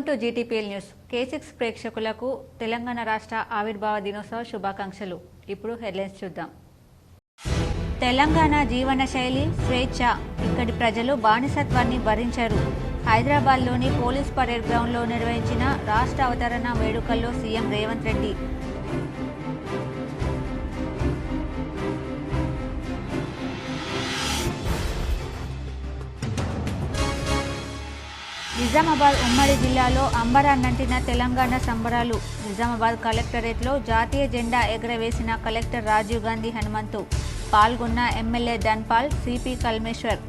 Welcome to GTPL news. K6 ప్రేక్షకులకు తెలంగాణ రాష్ట్ర ఆవిర్భావ దినోత్సవ శుభాకాంక్షలు. ఇప్పుడు హెడ్లైన్స్ చూద్దాం. తెలంగాణ జీవన శైలి స్వేచ్ఛ, ఇక్కడి ప్రజలు బానిసత్వాన్ని భరించరు. హైదరాబాద్లోని పోలీస్ పరేడ్ గ్రౌండ్లో నిర్వహించిన రాష్ట్ర అవతరణ వేడుకల్లో సీఎం రేవంత్ రెడ్డి. నిజామాబాద్ ఉమ్మడి జిల్లాలో అంబరాన్నంటిన తెలంగాణ సంబరాలు. నిజామాబాద్ కలెక్టరేట్లో జాతీయ జెండా ఎగురవేసిన కలెక్టర్ రాజీవ్ గాంధీ హనుమంతు. పాల్గొన్న ఎమ్మెల్యే ధన్పాల్, సిపి కల్మేశ్వర్.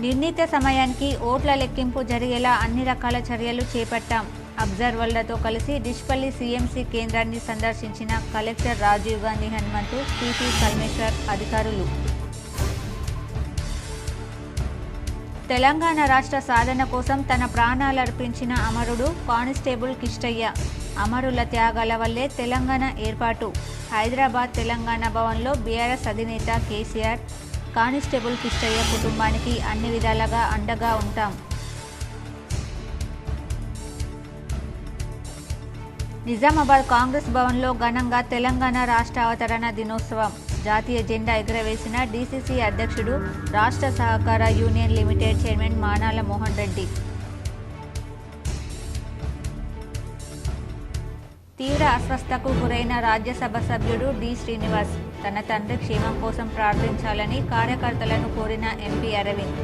నిర్ణీత సమయానికి ఓట్ల లెక్కింపు జరిగేలా అన్ని రకాల చర్యలు చేపట్టాం. అబ్జర్వర్లతో కలిసి డిష్పల్లి సిఎంసి కేంద్రాన్ని సందర్శించిన కలెక్టర్ రాజీవ్ గాంధీ హనుమంతు, సిపి కల్మేశ్వర్ అధికారులు. తెలంగాణ రాష్ట్ర సాధన కోసం తన ప్రాణాలర్పించిన అమరుడు కానిస్టేబుల్ కిష్టయ్య. అమరుల త్యాగాల వల్లే తెలంగాణ ఏర్పాటు. హైదరాబాద్ తెలంగాణ భవన్లో బీఆర్ఎస్ అధినేత కేసీఆర్ కానిస్టేబుల్ కిష్టయ్య కుటుంబానికి అన్ని విధాలుగా అండగా ఉంటాం. నిజామాబాద్ కాంగ్రెస్ భవన్లో ఘనంగా తెలంగాణ రాష్ట్ర అవతరణ దినోత్సవం. జాతీయ జెండా ఎగురవేసిన డీసీసీ అధ్యక్షుడు, రాష్ట్ర సహకార union limited chairman Manala Mohan Reddy. తీవ్ర అస్వస్థకు గురైన రాజ్యసభ సభ్యుడు డి శ్రీనివాస్ తన తండ్రి క్షేమం కోసం ప్రార్థించాలని కార్యకర్తలను కోరిన ఎంపీ అరవింద్.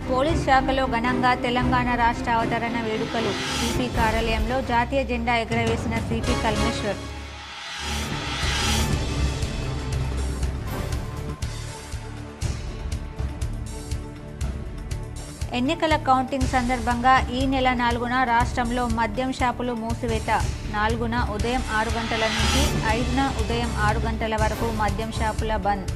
పోలీస్ శాఖలో ఘనంగా తెలంగాణ రాష్ట్ర అవతరణ వేడుకలు. సిపి కార్యాలయంలో జాతీయ జెండా ఎగురవేసిన సిపి కల్మేశ్వర్. ఎన్నికల కౌంటింగ్ సందర్భంగా ఈ నెల 4న రాష్ట్రంలో మద్యం షాపులు మూసివేత. 4న ఉదయం 6 గంటల నుంచి 5న ఉదయం 6 గంటల వరకు మద్యం షాపుల బంద్.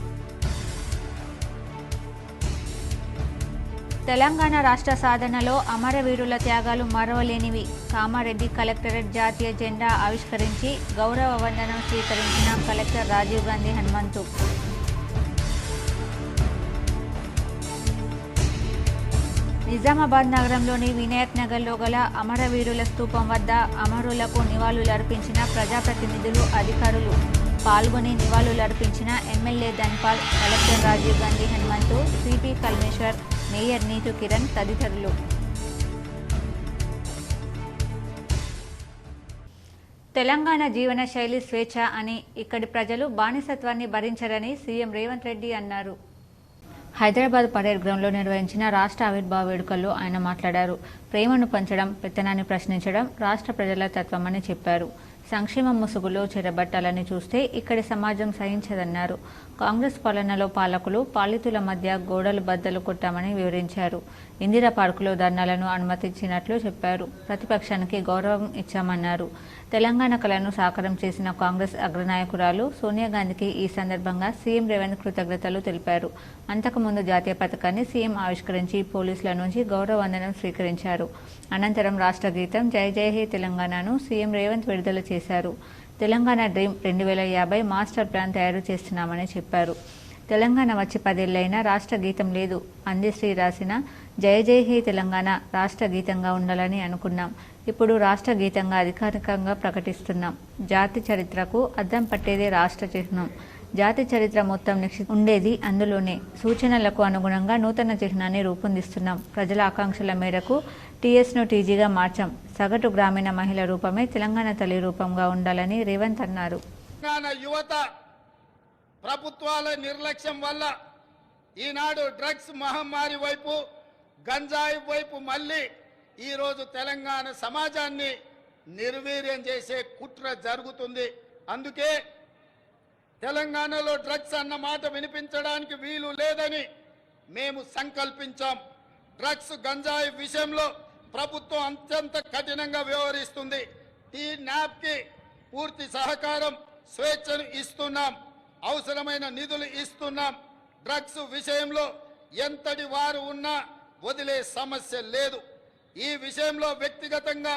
తెలంగాణ రాష్ట్ర సాధనలో అమరవీరుల త్యాగాలు మరవలేనివి. కామారెడ్డి కలెక్టరేట్ జాతీయ జెండా ఆవిష్కరించి గౌరవ వందనం స్వీకరించిన కలెక్టర్ రాజీవ్ గాంధీ హనుమంతు. నిజామాబాద్ నగరంలోని వినాయక్ నగర్లో గల అమరవీరుల స్తూపం వద్ద అమరులకు నివాళులర్పించిన ప్రజాప్రతినిధులు, అధికారులు. పాల్గొని నివాళులర్పించిన MLA Dhanpal, collector Rajiv Gandhi Hanumanthu, CP Kalmeshwar, mayor Neetu Kiran తదితరులు. తెలంగాణ జీవన శైలి స్వేచ్ఛ అని, ఇక్కడి ప్రజలు బానిసత్వాన్ని భరించరని సీఎం రేవంత్ రెడ్డి అన్నారు. హైదరాబాద్ పరేడ్ గ్రౌండ్లో నిర్వహించిన రాష్ట్ర ఆవిర్భావ వేడుకల్లో ఆయన మాట్లాడారు. ప్రేమను పంచడం, పెత్తనాన్ని ప్రశ్నించడం రాష్ట్ర ప్రజల తత్వమని చెప్పారు. సంక్షేమ ముసుగులో చెరబట్టాలని చూస్తే ఇక్కడి సమాజం సహించదన్నారు. కాంగ్రెస్ పాలనలో పాలకులు, పాలితుల మధ్య గోడలు బద్దలు కొట్టామని వివరించారు. ఇందిరా పార్కులో ధర్నాలను అనుమతించినట్లు చెప్పారు. ప్రతిపక్షానికి గౌరవం ఇచ్చామన్నారు. తెలంగాణ కళను సాకారం చేసిన కాంగ్రెస్ అగ్రనాయకురాలు సోనియా గాంధీకి ఈ సందర్భంగా సీఎం రేవంత్ కృతజ్ఞతలు తెలిపారు. అంతకుముందు జాతీయ పతాకాన్ని సీఎం ఆవిష్కరించి పోలీసుల నుంచి గౌరవ వందనం స్వీకరించారు. అనంతరం రాష్ట్ర గీతం జై జై హే తెలంగాణను సీఎం రేవంత్ విడుదల చేశారు. తెలంగాణ డ్రీమ్ 2050 మాస్టర్ ప్లాన్ తయారు చేస్తున్నామని చెప్పారు. తెలంగాణ వచ్చి 10 ఏళ్లైనా రాష్ట్ర గీతం లేదు. అందశ్రీ రాసిన జయ జయ హే తెలంగాణ రాష్ట్ర గీతంగా ఉండాలని అనుకున్నాం. ఇప్పుడు రాష్ట్ర గీతంగా అధికారికంగా ప్రకటిస్తున్నాం. జాతి చరిత్రకు అద్దం పట్టేదే రాష్ట్ర చిహ్నం. జాతి చరిత్ర మొత్తం ఉండేది అందులోనే. సూచనలకు అనుగుణంగా నూతన చిహ్నాన్ని రూపొందిస్తున్నాం. ప్రజల ఆకాంక్షల మేరకు టీఎస్ను టీజీగా మార్చాం. సగటు గ్రామీణ మహిళ రూపమే తెలంగాణ తల్లి రూపంగా ఉండాలని రేవంత్ అన్నారు. యువత ప్రభుత్వాల నిర్లక్ష్యం వల్ల ఈనాడు డ్రగ్స్ మహమ్మారి వైపు, గంజాయి వైపు మళ్ళీ ఈరోజు తెలంగాణ సమాజాన్ని నిర్వీర్యం చేసే కుట్ర జరుగుతుంది. అందుకే తెలంగాణలో డ్రగ్స్ అన్న మాట వినిపించడానికి వీలు లేదని మేము సంకల్పించాం. డ్రగ్స్, గంజాయి విషయంలో ప్రభుత్వం అత్యంత కఠినంగా వ్యవహరిస్తుంది. టీనాప్కి పూర్తి సహకారం, స్వేచ్ఛను ఇస్తున్నాం. అవసరమైన నిధులు ఇస్తున్నాం. డ్రగ్స్ విషయంలో ఎంతటి వారు ఉన్నా వదిలే సమస్య లేదు. ఈ విషయంలో వ్యక్తిగతంగా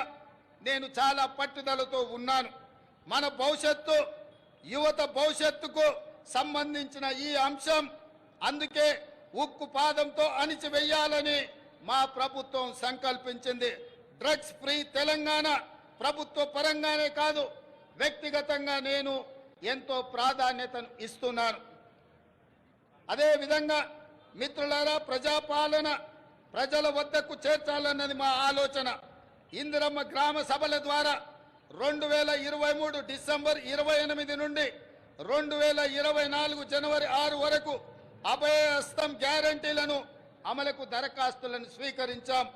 నేను చాలా పట్టుదలతో ఉన్నాను. మన భవిష్యత్తు, యువత భవిష్యత్తుకు సంబంధించిన ఈ అంశం. అందుకే ఉక్కు పాదంతో అణిచివేయాలని మా ప్రభుత్వం సంకల్పించింది. డ్రగ్స్ ఫ్రీ తెలంగాణ ప్రభుత్వ పరంగానే కాదు, వ్యక్తిగతంగా నేను ఎంతో ప్రాధాన్యతను ఇస్తున్నాను. అదేవిధంగా మిత్రులారా, ప్రజాపాలన ప్రజల వద్దకు చేర్చాలన్నది మా ఆలోచన. ఇందిరమ్మ గ్రామ సభల ద్వారా 2023 డిసెంబర్ 28 నుండి 2024 జనవరి 6 వరకు అభయహస్తం గ్యారంటీలను అమలుకు దరఖాస్తులను స్వీకరించాం.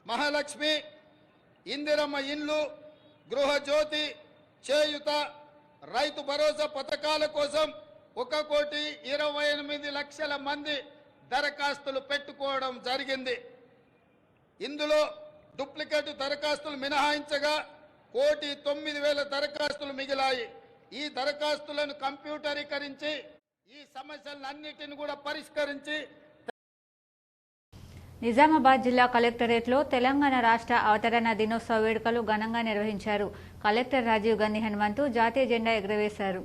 మహాలక్ష్మి, ఇందిరమ్మ ఇండ్లు, గృహజ్యోతి, చేయుత, రైతు భరోసా పథకాల కోసం 1,28,00,000 మంది దరఖాస్తులు పెట్టుకోవడం జరిగింది. ఇందులో డూప్లికేట్ దరఖాస్తులు మినహాయించగా 1,09,000 దరఖాస్తులు మిగిలాయి. ఈ దరఖాస్తులను కంప్యూటరీకరించి ఈ సమస్యలన్నిటిని కూడా పరిష్కరించి నిజామాబాద్ జిల్లా కలెక్టరేట్లో తెలంగాణ రాష్ట్ర అవతరణ దినోత్సవ వేడుకలు ఘనంగా నిర్వహించారు. కలెక్టర్ రాజీవ్ గాంధీ హనుమంతు జాతీయ జెండా ఎగురవేశారు.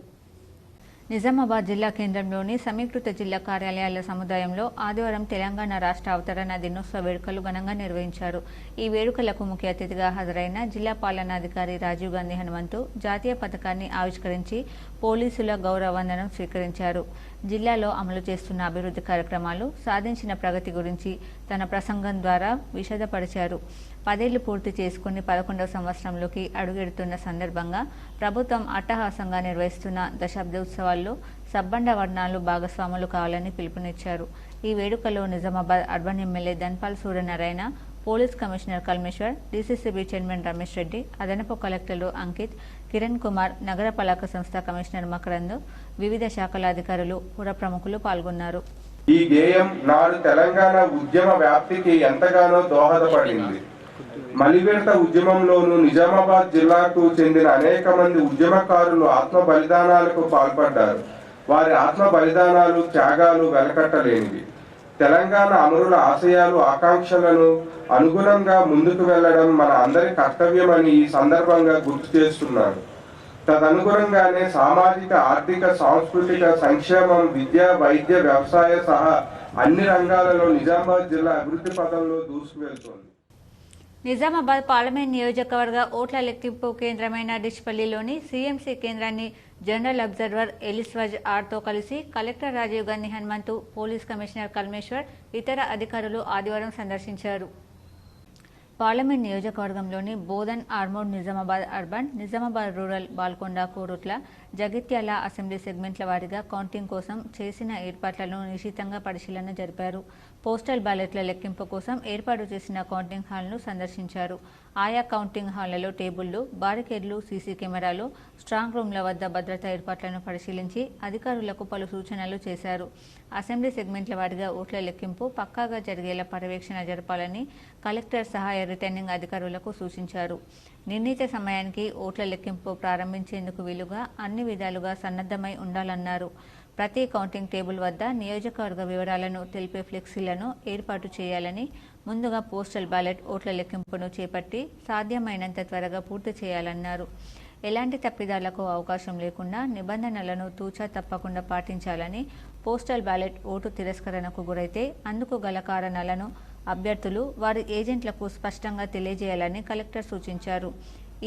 నిజామాబాద్ జిల్లా కేంద్రంలోని సమీకృత జిల్లా కార్యాలయాల సముదాయంలో ఆదివారం తెలంగాణ రాష్ట్ర అవతరణ దినోత్సవ వేడుకలు ఘనంగా నిర్వహించారు. ఈ వేడుకలకు ముఖ్య అతిథిగా హాజరైన జిల్లా పాలనాధికారి రాజీవ్ గాంధీ హనుమంతు జాతీయ పతాకాన్ని ఆవిష్కరించి పోలీసుల గౌరవ వందనం స్వీకరించారు. జిల్లాలో అమలు చేస్తున్న అభివృద్ధి కార్యక్రమాలు, సాధించిన ప్రగతి గురించి తన ప్రసంగం ద్వారా విశదపరిచారు. 10 ఏళ్లు పూర్తి చేసుకుని 11వ సంవత్సరంలోకి అడుగెడుతున్న సందర్భంగా ప్రభుత్వం అట్టహాసంగా నిర్వహిస్తున్న దశాబ్ద ఉత్సవాల్లో సబ్బండ వర్ణాలు భాగస్వాములు కావాలని పిలుపునిచ్చారు. ఈ వేడుకలో Nizamabad urban MLA Dhanpal Suryanarayana, police commissioner Kalmeshwar, DCCB chairman Ramesh Reddy, అదనపు కలెక్టర్లు అంకిత్, కిరణ్ కుమార్, నగర పాలక సంస్థ కమిషనర్ మకరంద్, వివిధ శాఖల అధికారులు, పుర ప్రముఖులు పాల్గొన్నారు. ఈ గేయం నాడు తెలంగాణ ఉద్యమ వ్యాప్తికి ఎంతగానో దోహదపడింది. మలివిడత ఉద్యమంలోనూ నిజామాబాద్ జిల్లాకు చెందిన అనేక మంది ఉద్యమకారులు ఆత్మ బలిదానాలకు పాల్పడ్డారు. వారి ఆత్మ బలిదానాలు, త్యాగాలు వెలకట్టలేనివి. తెలంగాణ అమరుల ఆశయాలు, ఆకాంక్షలను అనుగుణంగా ముందుకు వెళ్లడం మన అందరి కర్తవ్యమని ఈ సందర్భంగా గుర్తు చేస్తున్నారు. తదనుగుణంగానే సామాజిక, ఆర్థిక, సాంస్కృతిక సంక్షేమం, విద్య, వైద్య, వ్యవసాయ సహా అన్ని రంగాలలో నిజామాబాద్ జిల్లా అభివృద్ధి పథంలో దూసుకువెళ్తోంది. నిజామాబాద్ పార్లమెంట్ నియోజకవర్గ ఓట్ల లెక్కింపు కేంద్రమైన డిష్పల్లిలోని సీఎంసీ కేంద్రాన్ని జనరల్ అబ్జర్వర్ ఎలిస్వజ్ ఆర్తో కలిసి collector Rajiv Gandhi Hanumanthu, police commissioner Kalmeshwar, ఇతర అధికారులు ఆదివారం సందర్శించారు. పార్లమెంట్ నియోజకవర్గంలోని Bodhan, Armoor, Nizamabad urban, Nizamabad rural, Balkonda, Korutla, Jagtial assembly సెగ్మెంట్ల వారీగా కౌంటింగ్ కోసం చేసిన ఏర్పాట్లను నిశితంగా పరిశీలన జరిపారు. పోస్టల్ బ్యాలెట్ల లెక్కింపు కోసం ఏర్పాటు చేసిన కౌంటింగ్ హాల్ను సందర్శించారు. ఆయా కౌంటింగ్ హాళ్లలో టేబుళ్లు, బారికేడ్లు, సీసీ కెమెరాలు, స్ట్రాంగ్ రూమ్ల వద్ద భద్రతా ఏర్పాట్లను పరిశీలించి అధికారులకు పలు సూచనలు చేశారు. అసెంబ్లీ సెగ్మెంట్ల వారీగా ఓట్ల లెక్కింపు పక్కాగా జరిగేలా పర్యవేక్షణ జరపాలని కలెక్టర్ సహాయ రిటర్నింగ్ అధికారులకు సూచించారు. నిర్ణీత సమయానికి ఓట్ల లెక్కింపు ప్రారంభించేందుకు వీలుగా అన్ని విధాలుగా సన్నద్ధమై ఉండాలన్నారు. ప్రతి కౌంటింగ్ టేబుల్ వద్ద నియోజకవర్గ వివరాలను తెలిపే ఫ్లెక్సీలను ఏర్పాటు చేయాలని, ముందుగా పోస్టల్ బ్యాలెట్ ఓట్ల లెక్కింపును చేపట్టి సాధ్యమైనంత త్వరగా పూర్తి చేయాలన్నారు. ఎలాంటి తప్పిదాలకు అవకాశం లేకుండా నిబంధనలను తూచా తప్పకుండా పాటించాలని, పోస్టల్ బ్యాలెట్ ఓటు తిరస్కరణకు గురైతే అందుకు గల కారణాలను అభ్యర్థులు వారి ఏజెంట్లకు స్పష్టంగా తెలియజేయాలని కలెక్టర్ సూచించారు.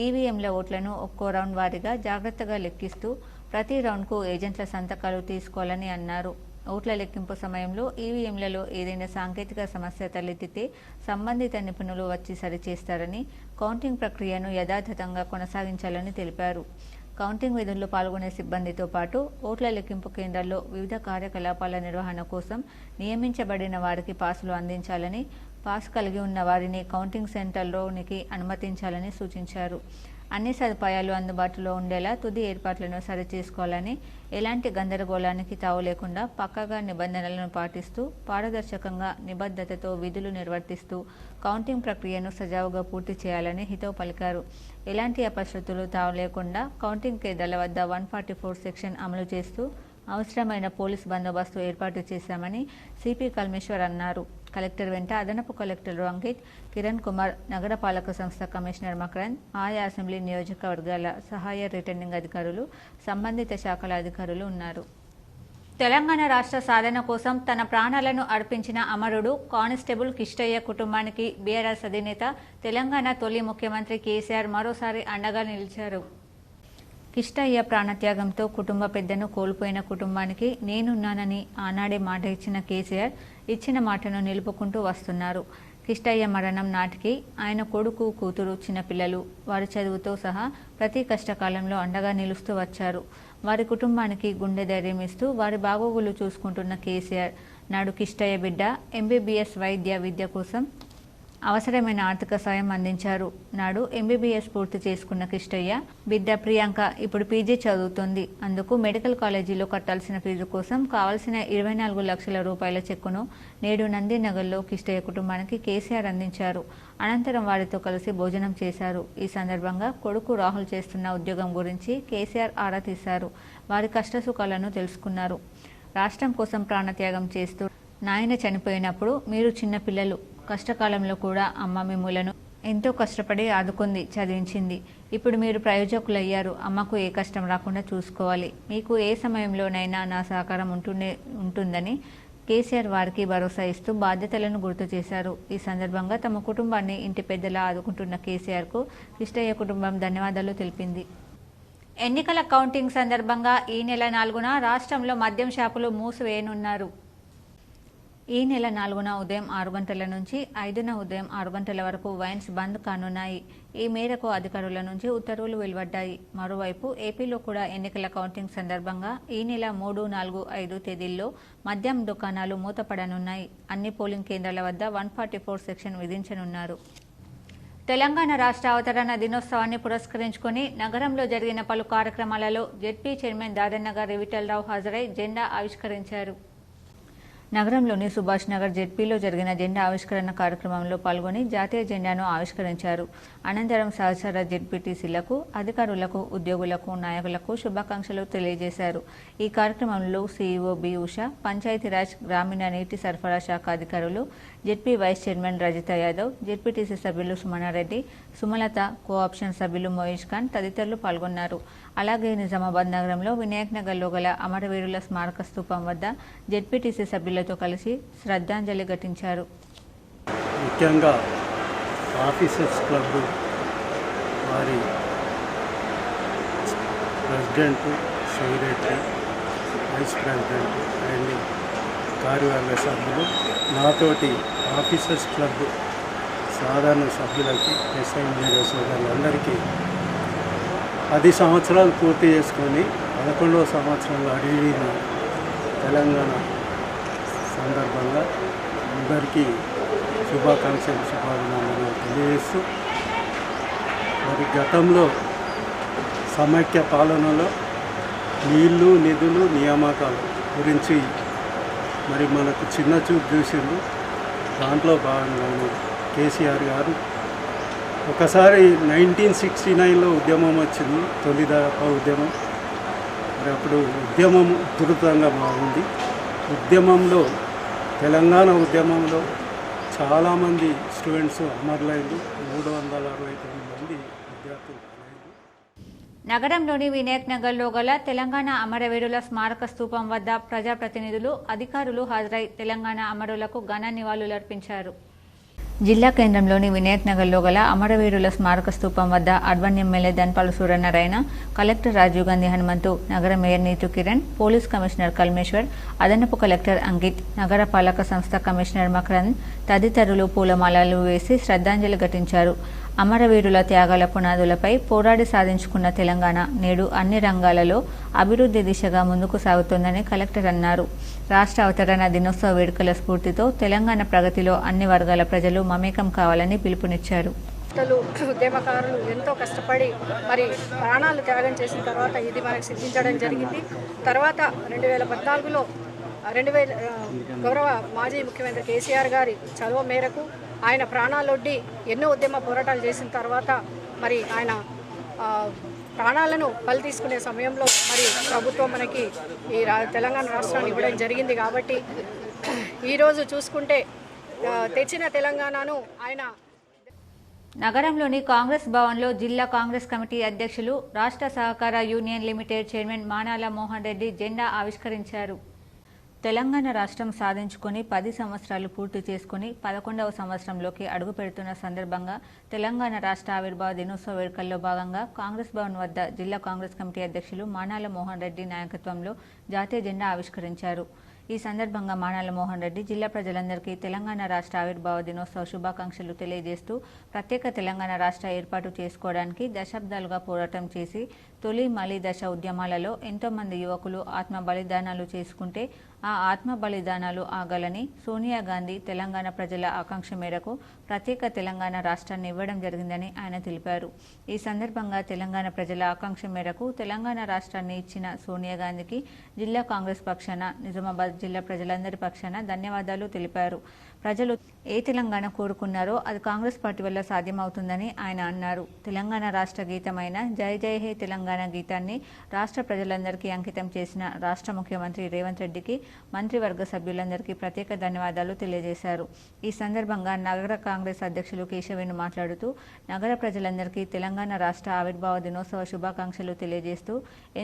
ఈవీఎంల ఓట్లను ఒక్కో రౌండ్ వారీగా జాగ్రత్తగా లెక్కిస్తూ ప్రతి రౌండ్కు ఏజెంట్ల సంతకాలు తీసుకోవాలని అన్నారు. ఓట్ల లెక్కింపు సమయంలో ఈవీఎంలలో ఏదైనా సాంకేతిక సమస్య తలెత్తితే సంబంధిత నిపుణులు వచ్చి సరిచేస్తారని, కౌంటింగ్ ప్రక్రియను యథాతథంగా కొనసాగించాలని తెలిపారు. కౌంటింగ్ విధుల్లో పాల్గొనే సిబ్బందితో పాటు ఓట్ల లెక్కింపు కేంద్రాల్లో వివిధ కార్యకలాపాల నిర్వహణ కోసం నియమించబడిన వారికి పాసులు అందించాలని, పాస్ కలిగి ఉన్న వారిని కౌంటింగ్ సెంటర్లోనికి అనుమతించాలని సూచించారు. అన్ని సదుపాయాలు అందుబాటులో ఉండేలా తుది ఏర్పాట్లను సరిచేసుకోవాలని, ఎలాంటి గందరగోళానికి తావు లేకుండా పక్కాగా నిబంధనలను పాటిస్తూ పారదర్శకంగా నిబద్ధతతో విధులు నిర్వర్తిస్తూ కౌంటింగ్ ప్రక్రియను సజావుగా పూర్తి చేయాలని హితవు పలికారు. ఎలాంటి అపశృతులు తావు లేకుండా కౌంటింగ్ కేంద్రాల వద్ద 144 సెక్షన్ అమలు చేస్తూ అవసరమైన పోలీస్ బందోబస్తు ఏర్పాటు చేశామని సిపి కల్మేశ్వర్ అన్నారు. కలెక్టర్ వెంట అదనపు కలెక్టర్లు అంకిత్, కిరణ్ కుమార్, నగరపాలక సంస్థ కమిషనర్ మకరంద్, ఆయా అసెంబ్లీ నియోజకవర్గాల సహాయ రిటర్నింగ్ అధికారులు, సంబంధిత శాఖల అధికారులు ఉన్నారు. తెలంగాణ రాష్ట్ర సాధన కోసం తన ప్రాణాలను అర్పించిన అమరుడు కానిస్టేబుల్ కిష్టయ్య కుటుంబానికి బీఆర్ఎస్ అధినేత, తెలంగాణ తొలి ముఖ్యమంత్రి కేసీఆర్ మరోసారి అండగా నిలిచారు. కిష్టయ్య ప్రాణత్యాగంతో కుటుంబ పెద్దను కోల్పోయిన కుటుంబానికి నేనున్నానని ఆనాడే మాట ఇచ్చిన కేసీఆర్ ఇచ్చిన మాటను నిలుపుకుంటూ వస్తున్నారు. కిష్టయ్య మరణం నాటికి ఆయన కొడుకు, కూతురు, చిన్నపిల్లలు, వారి చదువుతో సహా ప్రతి కష్టకాలంలో అండగా నిలుస్తూ వచ్చారు. వారి కుటుంబానికి గుండె ధైర్యం ఇస్తూ వారి బాగోగులు చూసుకుంటున్న కేసీఆర్ నాడు కిష్టయ్య బిడ్డ ఎంబీబీఎస్ విద్య కోసం అవసరమైన ఆర్థిక సాయం అందించారు. నాడు ఎంబీబీఎస్ పూర్తి చేసుకున్న కిష్టయ్య బిడ్డ ప్రియాంక ఇప్పుడు పీజీ చదువుతోంది. అందుకు మెడికల్ కాలేజీలో కట్టాల్సిన ఫీజు కోసం కావాల్సిన 24 లక్షల రూపాయల చెక్కును నేడు నందినగర్లో కిష్టయ్య కుటుంబానికి కేసీఆర్ అందించారు. అనంతరం వారితో కలిసి భోజనం చేశారు. ఈ సందర్భంగా కొడుకు రాహుల్ చేస్తున్న ఉద్యోగం గురించి కేసీఆర్ ఆరా తీశారు. వారి కష్టసుఖాలను తెలుసుకున్నారు. రాష్ట్రం కోసం ప్రాణత్యాగం చేస్తూ నాయన చనిపోయినప్పుడు మీరు చిన్నపిల్లలు, కష్టకాలంలో కూడా అమ్మ మిమ్ములను ఎంతో కష్టపడి ఆదుకుంది, చదివించింది. ఇప్పుడు మీరు ప్రయోజకులయ్యారు. అమ్మకు ఏ కష్టం రాకుండా చూసుకోవాలి. మీకు ఏ సమయంలోనైనా నా సహకారం ఉంటుందని కేసీఆర్ వారికి భరోసా ఇస్తూ బాధ్యతలను గుర్తు చేశారు. ఈ సందర్భంగా తమ కుటుంబాన్ని ఇంటి పెద్దలా ఆదుకుంటున్న కేసీఆర్కు కిష్టయ్య కుటుంబం ధన్యవాదాలు తెలిపింది. ఎన్నికల కౌంటింగ్ సందర్భంగా ఈ నెల 4న రాష్ట్రంలో మద్యం షాపులు మూసివేయనున్నారు. ఈ నెల 4న ఉదయం 6 గంటల నుంచి 5న ఉదయం 6 గంటల వరకు వైన్స్ బంద్ కానున్నాయి. ఈ మేరకు అధికారుల నుంచి ఉత్తర్వులు వెలువడ్డాయి. మరోవైపు ఏపీలో కూడా ఎన్నికల కౌంటింగ్ సందర్భంగా ఈ నెల 3, 4, 5 తేదీల్లో మద్యం దుకాణాలు మూతపడనున్నాయి. అన్ని పోలింగ్ కేంద్రాల వద్ద 144 సెక్షన్ విధించనున్నారు. తెలంగాణ రాష్ట్ర అవతరణ దినోత్సవాన్ని పురస్కరించుకుని నగరంలో జరిగిన పలు కార్యక్రమాలలో జెడ్పీ చైర్మన్ దాదన్నగర్ రివిఠలరావు హాజరై జెండా ఆవిష్కరించారు. నగరంలోని సుభాష్ నగర్ జెడ్పీలో జరిగిన జెండా ఆవిష్కరణ కార్యక్రమంలో పాల్గొని జాతీయ జెండాను ఆవిష్కరించారు. అనంతరం సహచర జెడ్పీటీసీలకు, అధికారులకు, ఉద్యోగులకు, నాయకులకు శుభాకాంక్షలు తెలియజేశారు. ఈ కార్యక్రమంలో సీఈఓ బి ఉషా, పంచాయతీరాజ్, గ్రామీణ నీటి సరఫరా శాఖ అధికారులు, ZP vice chairman Rajitha Yadav, ZPTC సభ్యులు సుమనారెడ్డి, సుమలత, కోఆప్షన్ సభ్యులు మోయిష్ ఖాన్ తదితరులు పాల్గొన్నారు. అలాగే నిజామాబాద్ నగరంలో వినాయక్ నగర్లో గల అమరవీరుల స్మారక స్తూపం వద్ద జెడ్పీటీసీ సభ్యులతో కలిసి శ్రద్ధాంజలి ఘటించారు. ముఖ్యంగా ఆఫీసర్స్ క్లబ్ వారి president, secretary, vice president and కార్యవర్గ సభ్యులు, నాతోటి ఆఫీసర్స్ క్లబ్ సాధారణ సభ్యులకి, ఎస్ఐ మీడియా సోదరులందరికీ 10 సంవత్సరాలు పూర్తి చేసుకొని 11వ సంవత్సరంలో అడిగిన తెలంగాణ సందర్భంగా అందరికీ శుభాకాంక్షలు, శుభాభినందనలు తెలియజేస్తూ, మరి గతంలో సమైక్య పాలనలో నీళ్లు, నిధులు, నియామకాల గురించి మరి మనకు చిన్న చూపు చూసిండు. దాంట్లో భాగంగానే కేసీఆర్ గారు ఒకసారి 1969లో ఉద్యమం వచ్చింది, తొలి దఫా ఉద్యమం. మరి అప్పుడు ఉద్యమం ఉధృతంగా బాగుంది. ఉద్యమంలో, తెలంగాణ ఉద్యమంలో చాలామంది స్టూడెంట్స్ అమరులైంది. 369 మంది విద్యార్థులు. నగరంలోని వినాయక్ నగర్లో గల తెలంగాణ అమరవీరుల స్మారక స్తూపం వద్ద ప్రజాప్రతినిధులు, అధికారులు హాజరై తెలంగాణ అమరులకు ఘన నివాళులర్పించారు. జిల్లా కేంద్రంలోని వినాయక్ నగర్లో గల అమరవీరుల స్మారక స్తూపం వద్ద urban MLA Dhanpal Suryanarayana, collector Rajiv Gandhi Hanumanthu, నగర mayor Neetu Kiran, police commissioner Kalmeshwar, అదనపు కలెక్టర్ అంకిత్, నగర పాలక సంస్థ కమిషనర్ మకరంద్ తదితరులు పూలమాలలు వేసి శ్రద్ధాంజలి ఘటించారు. అమరవీరుల త్యాగాల పునాదులపై పోరాడి సాధించుకున్న తెలంగాణ నేడు అన్ని రంగాలలో అభివృద్ధి దిశగా ముందుకు సాగుతోందని కలెక్టర్ అన్నారు. రాష్ట్ర అవతరణ దినోత్సవ వేడుకల స్ఫూర్తితో తెలంగాణ ప్రగతిలో అన్ని వర్గాల ప్రజలు మమేకం కావాలని పిలుపునిచ్చారు. ఉద్యమకారులు ఎంతో కష్టపడి మరి ప్రాణాలు త్యాగం చేసిన తర్వాత ఇది మనకు సిద్ధించడం జరిగింది. తర్వాత 2014లో గౌరవ మాజీ ముఖ్యమంత్రి కేసీఆర్ గారి చలువ మేరకు ఆయన ప్రాణాలొడ్డి ఎన్నో ఉద్యమ పోరాటాలు చేసిన తర్వాత మరి ఆయన ప్రాణాలను బలి తీసుకునే సమయంలో మరి ప్రభుత్వం మనకి ఈ తెలంగాణ రాష్ట్రాన్ని ఇవ్వడం జరిగింది. కాబట్టి ఈరోజు చూసుకుంటే తెచ్చిన తెలంగాణను ఆయన నగరంలోని కాంగ్రెస్ భవన్లో జిల్లా కాంగ్రెస్ కమిటీ అధ్యక్షులు రాష్ట్ర సహకార union limited chairman Manala Mohan Reddy జెండా ఆవిష్కరించారు. తెలంగాణ రాష్ట్రం సాధించుకొని 10 సంవత్సరాలు పూర్తి చేసుకుని 11వ సంవత్సరంలోకి అడుగు పెడుతున్న సందర్భంగా తెలంగాణ రాష్ట్ర ఆవిర్భావ దినోత్సవ వేడుకల్లో భాగంగా కాంగ్రెస్ భవన్ వద్ద జిల్లా కాంగ్రెస్ కమిటీ అధ్యక్షులు మానాల మోహన్ రెడ్డి నాయకత్వంలో జాతీయ జెండా ఆవిష్కరించారు. ఈ సందర్భంగా మానాల మోహన్ రెడ్డి జిల్లా ప్రజలందరికీ తెలంగాణ రాష్ట్ర ఆవిర్భావ దినోత్సవ శుభాకాంక్షలు తెలియజేస్తూ ప్రత్యేక తెలంగాణ రాష్ట్ర ఏర్పాటు చేసుకోవడానికి దశాబ్దాలుగా పోరాటం చేసి తొలి మలి దశ ఉద్యమాలలో ఎంతో మంది యువకులు ఆత్మ బలిదానాలు చేసుకుంటే ఆ ఆత్మ బలిదానాలు ఆగాలని సోనియా గాంధీ తెలంగాణ ప్రజల ఆకాంక్ష మేరకు ప్రత్యేక తెలంగాణ రాష్ట్రాన్ని ఇవ్వడం జరిగిందని ఆయన తెలిపారు. ఈ సందర్భంగా తెలంగాణ ప్రజల ఆకాంక్ష మేరకు తెలంగాణ రాష్ట్రాన్ని ఇచ్చిన సోనియా గాంధీకి జిల్లా కాంగ్రెస్ పక్షాన నిజామాబాద్ జిల్లా ప్రజలందరి పక్షాన ధన్యవాదాలు తెలిపారు. ప్రజలు ఏ తెలంగాణ కోరుకున్నారో అది కాంగ్రెస్ పార్టీ వల్ల సాధ్యమవుతుందని ఆయన అన్నారు. తెలంగాణ రాష్ట్ర గీతమైన జై జై హే తెలంగాణ గీతాన్ని రాష్ట్ర ప్రజలందరికీ అంకితం చేసిన రాష్ట్ర ముఖ్యమంత్రి రేవంత్ రెడ్డికి మంత్రివర్గ సభ్యులందరికీ ప్రత్యేక ధన్యవాదాలు తెలియజేశారు. ఈ సందర్భంగా నగర కాంగ్రెస్ అధ్యక్షులు కేశవేణు మాట్లాడుతూ నగర ప్రజలందరికీ తెలంగాణ రాష్ట్ర ఆవిర్భావ దినోత్సవ శుభాకాంక్షలు తెలియజేస్తూ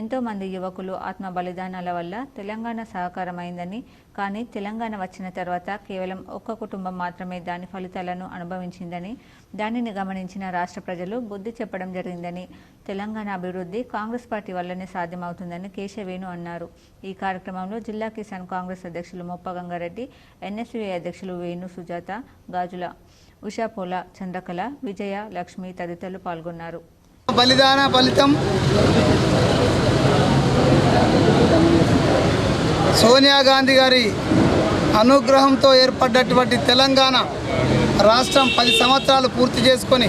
ఎంతో మంది యువకులు ఆత్మ బలిదానాల వల్ల తెలంగాణ సహకారమైందని, కానీ తెలంగాణ వచ్చిన తర్వాత కేవలం ఒక్క కుటుంబం మాత్రమే దాని ఫలితాలను అనుభవించిందని, దానిని గమనించిన రాష్ట్ర ప్రజలు బుద్ధి చెప్పడం జరిగిందని, తెలంగాణ అభివృద్ధి కాంగ్రెస్ పార్టీ వల్లనే సాధ్యమవుతుందని కేశవేణు అన్నారు. ఈ కార్యక్రమంలో జిల్లా కిసాన్ కాంగ్రెస్ అధ్యక్షులు మొప్ప గంగారెడ్డి, ఎన్ఎస్యుఐ అధ్యక్షులు వేణు సుజాత, గాజుల ఉషాపోల, చంద్రకళ, విజయ, లక్ష్మి తదితరులు పాల్గొన్నారు. బలిదాన ఫలితం సోనియా గాంధీ గారి అనుగ్రహంతో ఏర్పడ్డటువంటి తెలంగాణ రాష్ట్రం 10 సంవత్సరాలు పూర్తి చేసుకొని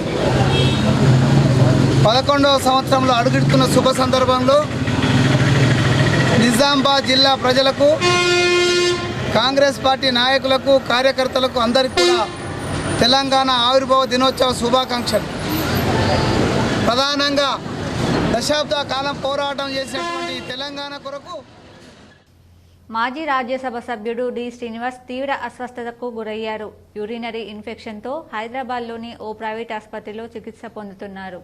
11వ సంవత్సరంలో అడుగుతున్న శుభ సందర్భంలో నిజామాబాద్ జిల్లా ప్రజలకు, కాంగ్రెస్ పార్టీ నాయకులకు, కార్యకర్తలకు అందరికీ కూడా తెలంగాణ ఆవిర్భావ దినోత్సవ శుభాకాంక్షలు. ప్రధానంగా దశాబ్ద కాలం పోరాటం చేసినటువంటి తెలంగాణ కొరకు మాజీ రాజ్యసభ సభ్యుడు డి శ్రీనివాస్ తీవ్ర అస్వస్థతకు గురయ్యారు. యూరినరీ ఇన్ఫెక్షన్తో హైదరాబాద్లోని ఓ ప్రైవేట్ ఆసుపత్రిలో చికిత్స పొందుతున్నారు.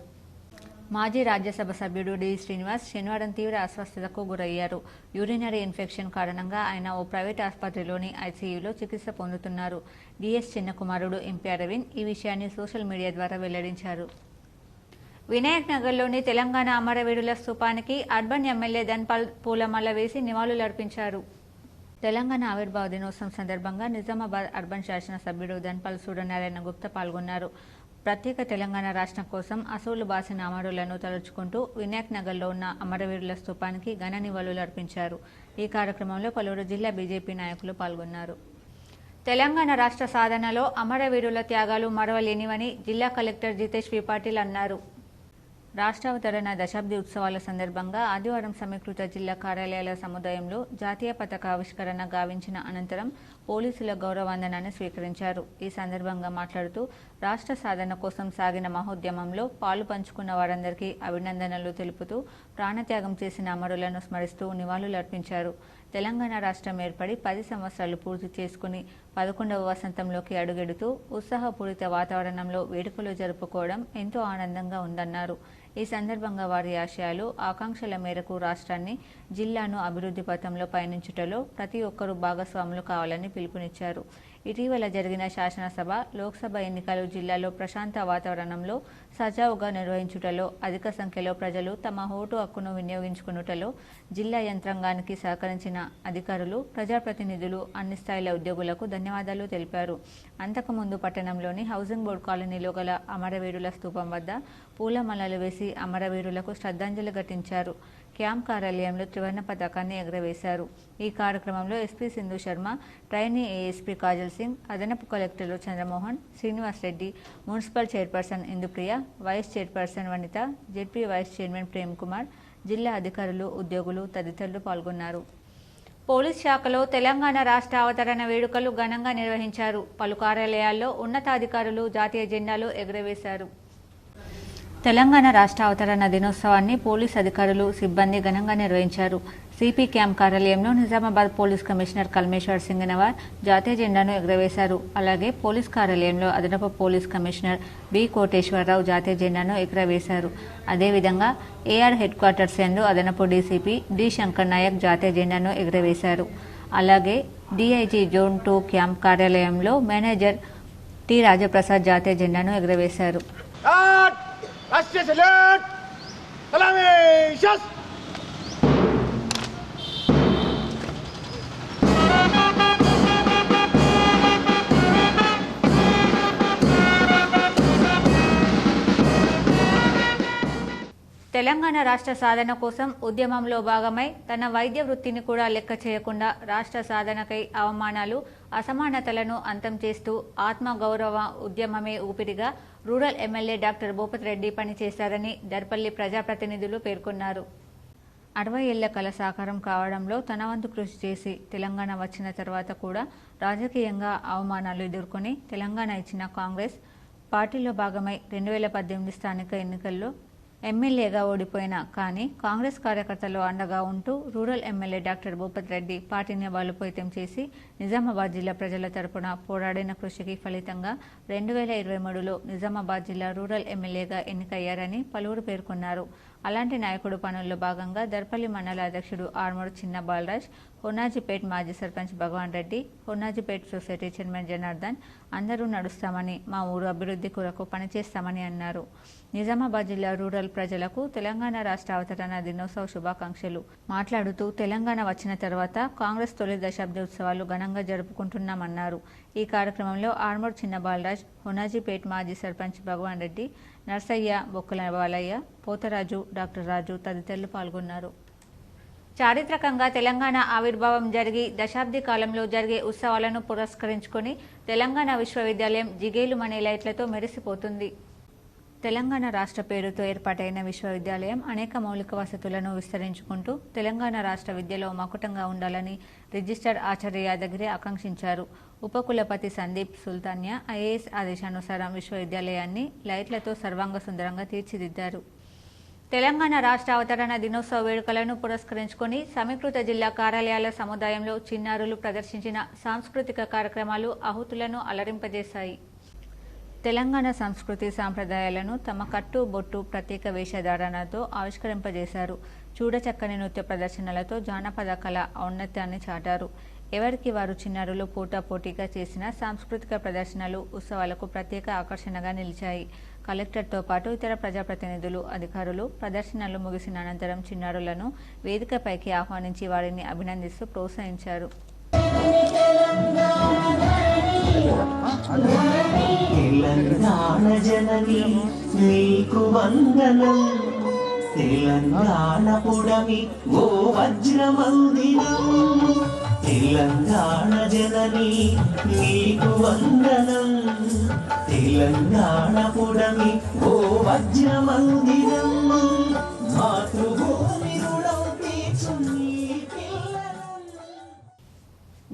మాజీ రాజ్యసభ సభ్యుడు డి శ్రీనివాస్ శనివారం తీవ్ర అస్వస్థతకు గురయ్యారు. యూరినరీ ఇన్ఫెక్షన్ కారణంగా ఆయన ఓ ప్రైవేట్ ఆసుపత్రిలోని ఐసీయూలో చికిత్స పొందుతున్నారు. డిఎస్ చిన్న కుమారుడు ఎంపీ అరవింద్ ఈ విషయాన్ని సోషల్ మీడియా ద్వారా వెల్లడించారు. వినాయక్ నగర్లోని తెలంగాణ అమరవీరుల స్తూపానికి అర్బన్ ఎమ్మెల్యే ధన్పాల్ పూలమాల వేసి నివాళులర్పించారు. తెలంగాణ ఆవిర్భావ దినోత్సవం సందర్భంగా నిజామాబాద్ అర్బన్ శాసనసభ్యుడు ధన్పాల్ సూర్యనారాయణ గుప్తా పాల్గొన్నారు. ప్రత్యేక తెలంగాణ రాష్ట్రం కోసం అసూలు బాసిన అమరులను తలుచుకుంటూ వినాయక్ నగర్లో ఉన్న అమరవీరుల స్తూపానికి ఘన నివాళులు అర్పించారు. ఈ కార్యక్రమంలో పలువురు జిల్లా బీజేపీ నాయకులు పాల్గొన్నారు. తెలంగాణ రాష్ట్ర సాధనలో అమరవీరుల త్యాగాలు మరవలేనివని జిల్లా కలెక్టర్ జితేష్ వి పాటిల్ అన్నారు. రాష్ట్రావతరణ దశాబ్ది ఉత్సవాల సందర్భంగా ఆదివారం సమీకృత జిల్లా కార్యాలయాల సముదాయంలో జాతీయ పతాక ఆవిష్కరణ గావించిన అనంతరం పోలీసుల గౌరవవందనాన్ని స్వీకరించారు. ఈ సందర్భంగా మాట్లాడుతూ రాష్ట్ర సాధన కోసం సాగిన మహోద్యమంలో పాలు పంచుకున్న వారందరికీ అభినందనలు తెలుపుతూ ప్రాణత్యాగం చేసిన అమరులను స్మరిస్తూ నివాళులర్పించారు. తెలంగాణ రాష్ట్రం ఏర్పడి 10 సంవత్సరాలు పూర్తి చేసుకుని 11వ వసంతంలోకి అడుగెడుతూ ఉత్సాహపూరిత వాతావరణంలో వేడుకలు జరుపుకోవడం ఎంతో ఆనందంగా ఉందన్నారు. ఈ సందర్భంగా వారి ఆశయాలు, ఆకాంక్షల మేరకు రాష్ట్రాన్ని, జిల్లాను అభివృద్ధి పథంలో పయనించుటలో ప్రతి ఒక్కరూ భాగస్వాములు కావాలని పిలుపునిచ్చారు. ఇటీవల జరిగిన శాసనసభ, లోక్సభ ఎన్నికలు జిల్లాలో ప్రశాంత వాతావరణంలో సజావుగా నిర్వహించుటలో, అధిక సంఖ్యలో ప్రజలు తమ ఓటు హక్కును వినియోగించుకునుటలో జిల్లా యంత్రాంగానికి సహకరించిన అధికారులు, ప్రజాప్రతినిధులు, అన్ని స్థాయిల ఉద్యోగులకు ధన్యవాదాలు తెలిపారు. అంతకుముందు పట్టణంలోని హౌసింగ్ బోర్డు కాలనీలో గల అమరవీరుల స్తూపం వద్ద పూలమాలలు వేసి అమరవీరులకు శ్రద్ధాంజలి ఘటించారు. క్యాంప్ కార్యాలయంలో త్రివర్ణ పతాకాన్ని ఎగురవేశారు. ఈ కార్యక్రమంలో SP Sindhu Sharma, trainee ASP Kajal Singh, అదనపు కలెక్టర్లు Chandramohan, Srinivas Reddy, municipal chairperson Indupriya, vice chairperson Vanitha, ZP vice chairman Prem Kumar, జిల్లా అధికారులు, ఉద్యోగులు తదితరులు పాల్గొన్నారు. పోలీస్ శాఖలో తెలంగాణ రాష్ట్ర అవతరణ వేడుకలు ఘనంగా నిర్వహించారు. పలు కార్యాలయాల్లో ఉన్నతాధికారులు జాతీయ జెండాలు ఎగురవేశారు. తెలంగాణ రాష్ట్ర అవతరణ దినోత్సవాన్ని పోలీస్ అధికారులు, సిబ్బంది ఘనంగా నిర్వహించారు. సిపి క్యాంప్ కార్యాలయంలో నిజామాబాద్ పోలీస్ కమిషనర్ కల్మేశ్వర్ సింగనవార్ జాతీయ జెండాను ఎగురవేశారు. అలాగే పోలీస్ కార్యాలయంలో అదనపు పోలీస్ కమిషనర్ బి కోటేశ్వరరావు జాతీయ జెండాను ఎగురవేశారు. అదేవిధంగా ఏఆర్ హెడ్ క్వార్టర్స్ యందు అదనపు డీసీపీ డి శంకర్ నాయక్ జాతీయ జెండాను ఎగురవేశారు. అలాగే డిఐజీ జోన్ 2 క్యాంప్ కార్యాలయంలో మేనేజర్ టి రాజప్రసాద్ జాతీయ జెండాను ఎగురవేశారు. తెలంగాణ రాష్ట్ర సాధన కోసం ఉద్యమంలో భాగమై తన వైద్య వృత్తిని కూడా లెక్క చేయకుండా రాష్ట్ర సాధనకై అవమానాలు, అసమానతలను అంతం చేస్తూ ఆత్మగౌరవ ఉద్యమమే ఊపిరిగా rural MLA doctor Bhupathi Reddy పనిచేశారని దర్పల్లి ప్రజాప్రతినిధులు పేర్కొన్నారు. 60 ఏళ్ల కల సాకారం కావడంలో తన వంతు కృషి చేసి తెలంగాణ వచ్చిన తర్వాత కూడా రాజకీయంగా అవమానాలు ఎదుర్కొని తెలంగాణ ఇచ్చిన కాంగ్రెస్ పార్టీలో భాగమై 2018 స్థానిక ఎన్నికల్లో ఎమ్మెల్యేగా ఓడిపోయినా కానీ కాంగ్రెస్ కార్యకర్తలు అండగా ఉంటూ rural MLA doctor Bhupathi Reddy పార్టీని బలోపేతం చేసి నిజామాబాద్ జిల్లా ప్రజల తరపున పోరాడిన కృషికి ఫలితంగా 2023లో నిజామాబాద్ జిల్లా రూరల్ ఎమ్మెల్యేగా ఎన్నికయ్యారని పలువురు పేర్కొన్నారు. అలాంటి నాయకుడు పనుల్లో భాగంగా దర్పల్లి మండల అధ్యక్షుడు ఆర్మూర్ చిన్న బాలరాజ్, హోనాజీపేట్ మాజీ సర్పంచ్ భగవాన్ రెడ్డి, హోనాజీపేట్ సొసైటీ చైర్మన్ జనార్దన్ అందరూ నడుస్తామని, మా ఊరు అభివృద్ధి కొరకు పనిచేస్తామని అన్నారు. నిజామాబాద్ జిల్లా రూరల్ ప్రజలకు తెలంగాణ రాష్ట్ర అవతరణ దినోత్సవ శుభాకాంక్షలు. మాట్లాడుతూ తెలంగాణ వచ్చిన తర్వాత కాంగ్రెస్ తొలి దశాబ్ది ఉత్సవాలు ఘనంగా జరుపుకుంటున్నామన్నారు. ఈ కార్యక్రమంలో ఆర్మూర్ చిన్న బాలరాజ్, హోనాజీపేట్ మాజీ సర్పంచ్ భగవాన్ రెడ్డి, నర్సయ్య, బొక్కల బాలయ్య, పోతరాజు, డాక్టర్ రాజు తదితరులు పాల్గొన్నారు. చారిత్రకంగా తెలంగాణ ఆవిర్భావం జరిగి దశాబ్ది కాలంలో జరిగే ఉత్సవాలను పురస్కరించుకొని తెలంగాణ విశ్వవిద్యాలయం జిగేలుమనే లైట్లతో మెరిసిపోతుంది. తెలంగాణ రాష్ట్ర పేరుతో ఏర్పాటైన విశ్వవిద్యాలయం అనేక మౌలిక వసతులను విస్తరించుకుంటూ తెలంగాణ రాష్ట్ర విద్యలో మకుటంగా ఉండాలని రిజిస్టర్ ఆచార్య యాదగిరి ఆకాంక్షించారు. ఉపకులపతి సందీప్ సుల్తాన్యా ఐఏఎస్ ఆదేశానుసారం విశ్వవిద్యాలయాన్ని లైట్లతో సర్వాంగ సుందరంగా తీర్చిదిద్దారు. తెలంగాణ రాష్ట్ర అవతరణ దినోత్సవ వేడుకలను పురస్కరించుకొని సమీకృత జిల్లా కార్యాలయాల సముదాయంలో చిన్నారులు ప్రదర్శించిన సాంస్కృతిక కార్యక్రమాలు ఆహుతులను అలరింపజేశాయి. తెలంగాణ సంస్కృతి సాంప్రదాయాలను తమ కట్టు బొట్టు ప్రత్యేక వేషధారణతో ఆవిష్కరింపజేశారు. చూడచక్కని నృత్య ప్రదర్శనలతో జానపద కళ ఔన్నత్యాన్ని చాటారు. ఎవరికి వారు చిన్నారులు పోటాపోటీగా చేసిన సాంస్కృతిక ప్రదర్శనలు ఉత్సవాలకు ప్రత్యేక ఆకర్షణగా నిలిచాయి. కలెక్టర్తో పాటు ఇతర ప్రజాప్రతినిధులు, అధికారులు ప్రదర్శనలు ముగిసిన అనంతరం చిన్నారులను వేదికపైకి ఆహ్వానించి వారిని అభినందిస్తూ ప్రోత్సహించారు. తెలంగాణ జనని నీకు వందనం, తెలంగాణ పుడమి ఓ వజ్రమందిరం. తెలంగాణ జనని నీకు వందనం, తెలంగాణ పుడమి ఓ వజ్రమందిరం. మాతృభూమి రుణం తీర్చుని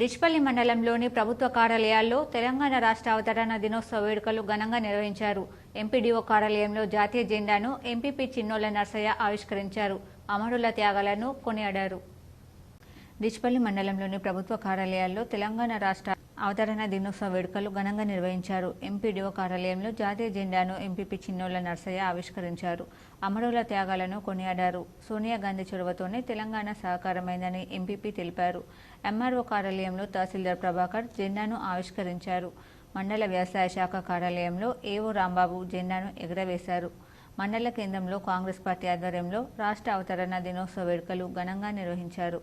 డిచ్పల్లి మండలంలోని ప్రభుత్వ కార్యాలయాల్లో తెలంగాణ రాష్ట్ర అవతరణ దినోత్సవ వేడుకలు ఘనంగా నిర్వహించారు. ఎంపీడీఓ కార్యాలయంలో జాతీయ జెండాను ఎంపీపీ చిన్నోల నర్సయ్య ఆవిష్కరించారు. అమరుల త్యాగాలను కొనియాడారు. డిచ్పల్లి మండలంలోని ప్రభుత్వ కార్యాలయాల్లో తెలంగాణ రాష్ట్ర అవతరణ దినోత్సవ వేడుకలు ఘనంగా నిర్వహించారు. ఎంపీడీఓ కార్యాలయంలో జాతీయ జెండాను ఎంపీపీ చిన్నోల నర్సయ్య ఆవిష్కరించారు. అమరుల త్యాగాలను కొనియాడారు. సోనియా గాంధీ చొరవతోనే తెలంగాణ సహకారమైందని ఎంపీపీ తెలిపారు. ఎంఆర్ఓ కార్యాలయంలో తహసీల్దార్ ప్రభాకర్ జెండాను ఆవిష్కరించారు. మండల వ్యవసాయ శాఖ కార్యాలయంలో ఏవో రాంబాబు జెండాను ఎగురవేశారు. మండల కేంద్రంలో కాంగ్రెస్ పార్టీ ఆధ్వర్యంలో రాష్ట్ర అవతరణ దినోత్సవ వేడుకలు ఘనంగా నిర్వహించారు.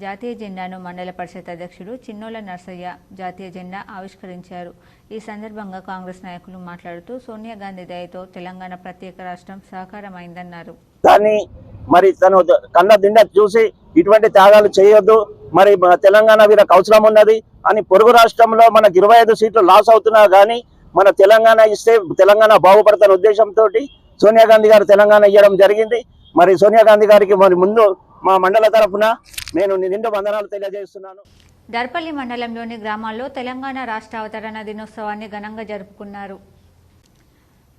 జాతీయ జెండాను మండల పరిషత్ అధ్యక్షుడు చిన్నోల నర్సయ్య జాతీయ జెండా ఆవిష్కరించారు. ఈ సందర్భంగా కాంగ్రెస్ నాయకులు మాట్లాడుతూ సోనియా గాంధీ దయతో తెలంగాణ ప్రత్యేక రాష్ట్రం సాకారమైందన్నారు. కానీ మరి తను కన్న దిండ చూసి ఇటువంటి త్యాగాలు చేయొద్దు, మరి తెలంగాణ వీరికి అవసరం ఉన్నది అని పొరుగు రాష్ట్రంలో మనకు 25 సీట్లు లాస్ అవుతున్నా కానీ మన తెలంగాణ ఇస్తే తెలంగాణ బాగుపడతాన ఉద్దేశంతో సోనియా గాంధీ గారు తెలంగాణ ఇవ్వడం జరిగింది. మరి సోనియా గాంధీ గారికి మరి ముందు మా మండల తరఫున నేను నిండు వందనాలు తెలియజేస్తున్నాను. దర్పల్లి మండలంలోని గ్రామాల్లో తెలంగాణ రాష్ట్ర అవతరణ దినోత్సవాన్ని ఘనంగా జరుపుకున్నారు.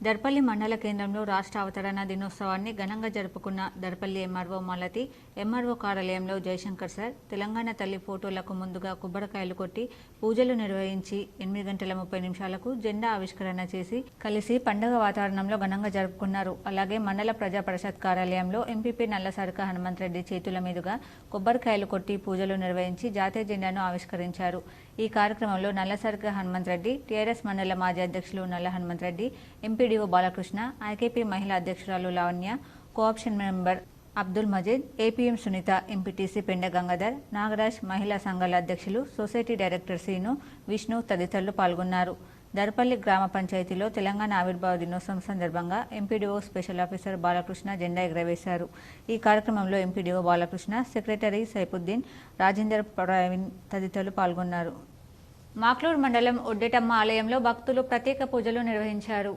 దర్పల్లి మండల కేంద్రంలో రాష్ట్ర అవతరణ దినోత్సవాన్ని ఘనంగా జరుపుకున్న దర్పల్లి ఎంఆర్ఓ మాలతి ఎంఆర్ఓ కార్యాలయంలో జయశంకర్ సార్ తెలంగాణ తల్లి ఫోటోలకు ముందుగా కొబ్బరికాయలు కొట్టి పూజలు నిర్వహించి 8:30 జెండా ఆవిష్కరణ చేసి కలిసి పండుగ వాతావరణంలో ఘనంగా జరుపుకున్నారు. అలాగే మండల ప్రజా పరిషత్ కార్యాలయంలో ఎంపీపీ నల్లసరక హనుమంత్ రెడ్డి చేతుల మీదుగా కొబ్బరికాయలు కొట్టి పూజలు నిర్వహించి జాతీయ జెండాను ఆవిష్కరించారు. ఈ కార్యక్రమంలో నల్లసరక హనుమంత్ రెడ్డి, టీఆర్ఎస్ మండల మాజీ అధ్యక్షులు నల్ల హనుమంత్ రెడ్డి, ఎంపీడీఓ బాలకృష్ణ, ఐకేపీ మహిళా అధ్యక్షురాలు లావణ్య, కోఆప్షన్ మెంబర్ అబ్దుల్ మజీద్, ఏపీఎం సునీత, ఎంపీటీసీ పెండ గంగాధర్, నాగరాజ్, మహిళా సంఘాల అధ్యక్షులు, సొసైటీ డైరెక్టర్ సీను, విష్ణు తదితరులు పాల్గొన్నారు. దర్పల్లి గ్రామ పంచాయతీలో తెలంగాణ ఆవిర్భావ దినోత్సవం సందర్భంగా ఎంపీడీఓ స్పెషల్ ఆఫీసర్ బాలకృష్ణ జెండా ఎగురవేశారు. ఈ కార్యక్రమంలో ఎంపీడీఓ బాలకృష్ణ, సెక్రటరీ సైఫుద్దీన్, రాజేందర్ ప్రవీణ్ తదితరులు పాల్గొన్నారు. మాక్లూర్ మండలం ఒడ్డెటమ్మ ఆలయంలో భక్తులు ప్రత్యేక పూజలు నిర్వహించారు.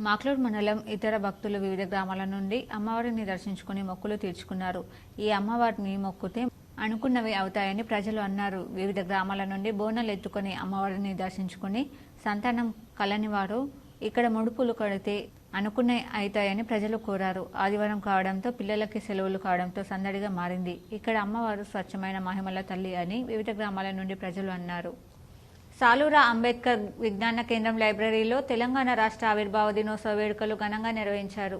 మాక్లూర్ మండలం ఇతర భక్తులు వివిధ గ్రామాల నుండి అమ్మవారిని దర్శించుకుని మొక్కులు తీర్చుకున్నారు. ఈ అమ్మవారిని మొక్కుతే అనుకున్నవి అవుతాయని ప్రజలు అన్నారు. వివిధ గ్రామాల నుండి బోనాలు ఎత్తుకొని అమ్మవారిని దర్శించుకుని సంతానం కలని వారు ఇక్కడ ముడుపులు కడితే అనుకునే అవుతాయని ప్రజలు కోరారు. ఆదివారం కావడంతో పిల్లలకి సెలవులు కావడంతో సందడిగా మారింది. ఇక్కడ అమ్మవారు స్వచ్ఛమైన మహిమల తల్లి అని వివిధ గ్రామాల నుండి ప్రజలు అన్నారు. సాలూరా అంబేద్కర్ విజ్ఞాన కేంద్రం లైబ్రరీలో తెలంగాణ రాష్ట్ర ఆవిర్భావ దినోత్సవ వేడుకలు ఘనంగా నిర్వహించారు.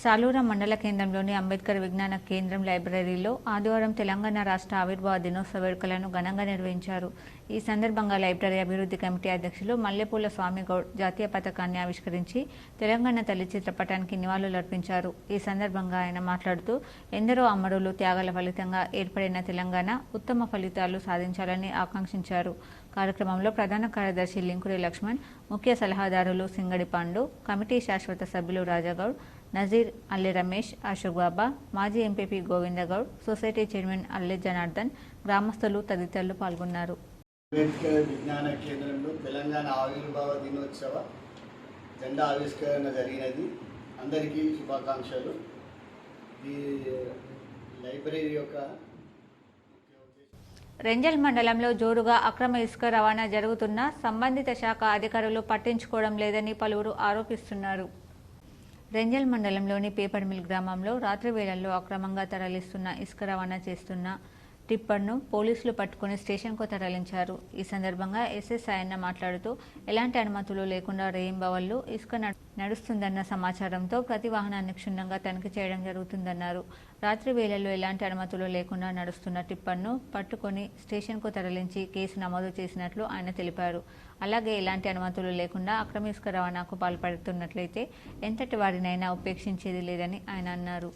సాలూరా మండల కేంద్రంలోని అంబేద్కర్ విజ్ఞాన కేంద్రం లైబ్రరీలో ఆదివారం తెలంగాణ రాష్ట్ర ఆవిర్భావ దినోత్సవ వేడుకలను ఘనంగా నిర్వహించారు. ఈ సందర్భంగా లైబ్రరీ అభివృద్ధి కమిటీ అధ్యక్షులు మల్లెపూల స్వామి గౌడ్ జాతీయ పతాకాన్ని ఆవిష్కరించి తెలంగాణ తల్లి చిత్రపటానికి నివాళులర్పించారు. ఈ సందర్భంగా ఆయన మాట్లాడుతూ ఎందరో అమరులు త్యాగాల ఫలితంగా ఏర్పడిన తెలంగాణ ఉత్తమ ఫలితాలు సాధించాలని ఆకాంక్షించారు. కార్యక్రమంలో ప్రధాన కార్యదర్శి లింకురి లక్ష్మణ్, ముఖ్య సలహాదారులు సింగడి పాండు, కమిటీ శాశ్వత సభ్యులు రాజాగౌడ్, నజీర్, అల్లి రమేష్, అశోక్ బాబా, మాజీ ఎంపీపీ గోవిందగౌడ్, సొసైటీ చైర్మన్ అల్లి జనార్దన్, గ్రామస్తులు తదితరులు పాల్గొన్నారు. అంబేద్కర్ విజ్ఞాన కేంద్రంలో తెలంగాణ ఆవిర్భావ దినోత్సవ జెండా ఆవిష్కరణ జరిగినది. అందరికీ శుభాకాంక్షలు. ఈ లైబ్రరీ యొక్క రెంజల్ మండలంలో జోరుగా అక్రమ ఇసుక రవాణా జరుగుతున్నా సంబంధిత శాఖ అధికారులు పట్టించుకోవడం లేదని పలువురు ఆరోపిస్తున్నారు. రెంజల్ మండలంలోని పేపర్ మిల్ గ్రామంలో రాత్రి వేళల్లో అక్రమంగా తరలిస్తున్న ఇసుక రవాణా చేస్తున్న టిప్పర్ను పోలీసులు పట్టుకుని స్టేషన్కు తరలించారు. ఈ సందర్భంగా ఎస్ఎస్ ఆయన మాట్లాడుతూ ఎలాంటి అనుమతులు లేకుండా రేయింబవళ్లు ఇసుక నడుస్తుందన్న సమాచారంతో ప్రతి వాహనాన్ని క్షుణ్ణంగా తనిఖీ చేయడం జరుగుతుందన్నారు. రాత్రి వేళల్లో ఎలాంటి అనుమతులు లేకుండా నడుస్తున్న టిప్పర్ను పట్టుకొని స్టేషన్కు తరలించి కేసు నమోదు చేసినట్లు ఆయన తెలిపారు. అలాగే ఎలాంటి అనుమతులు లేకుండా అక్రమ ఇసుక రవాణాకు పాల్పడుతున్నట్లయితే ఎంతటి వారినైనా ఉపేక్షించేది లేదని ఆయన అన్నారు.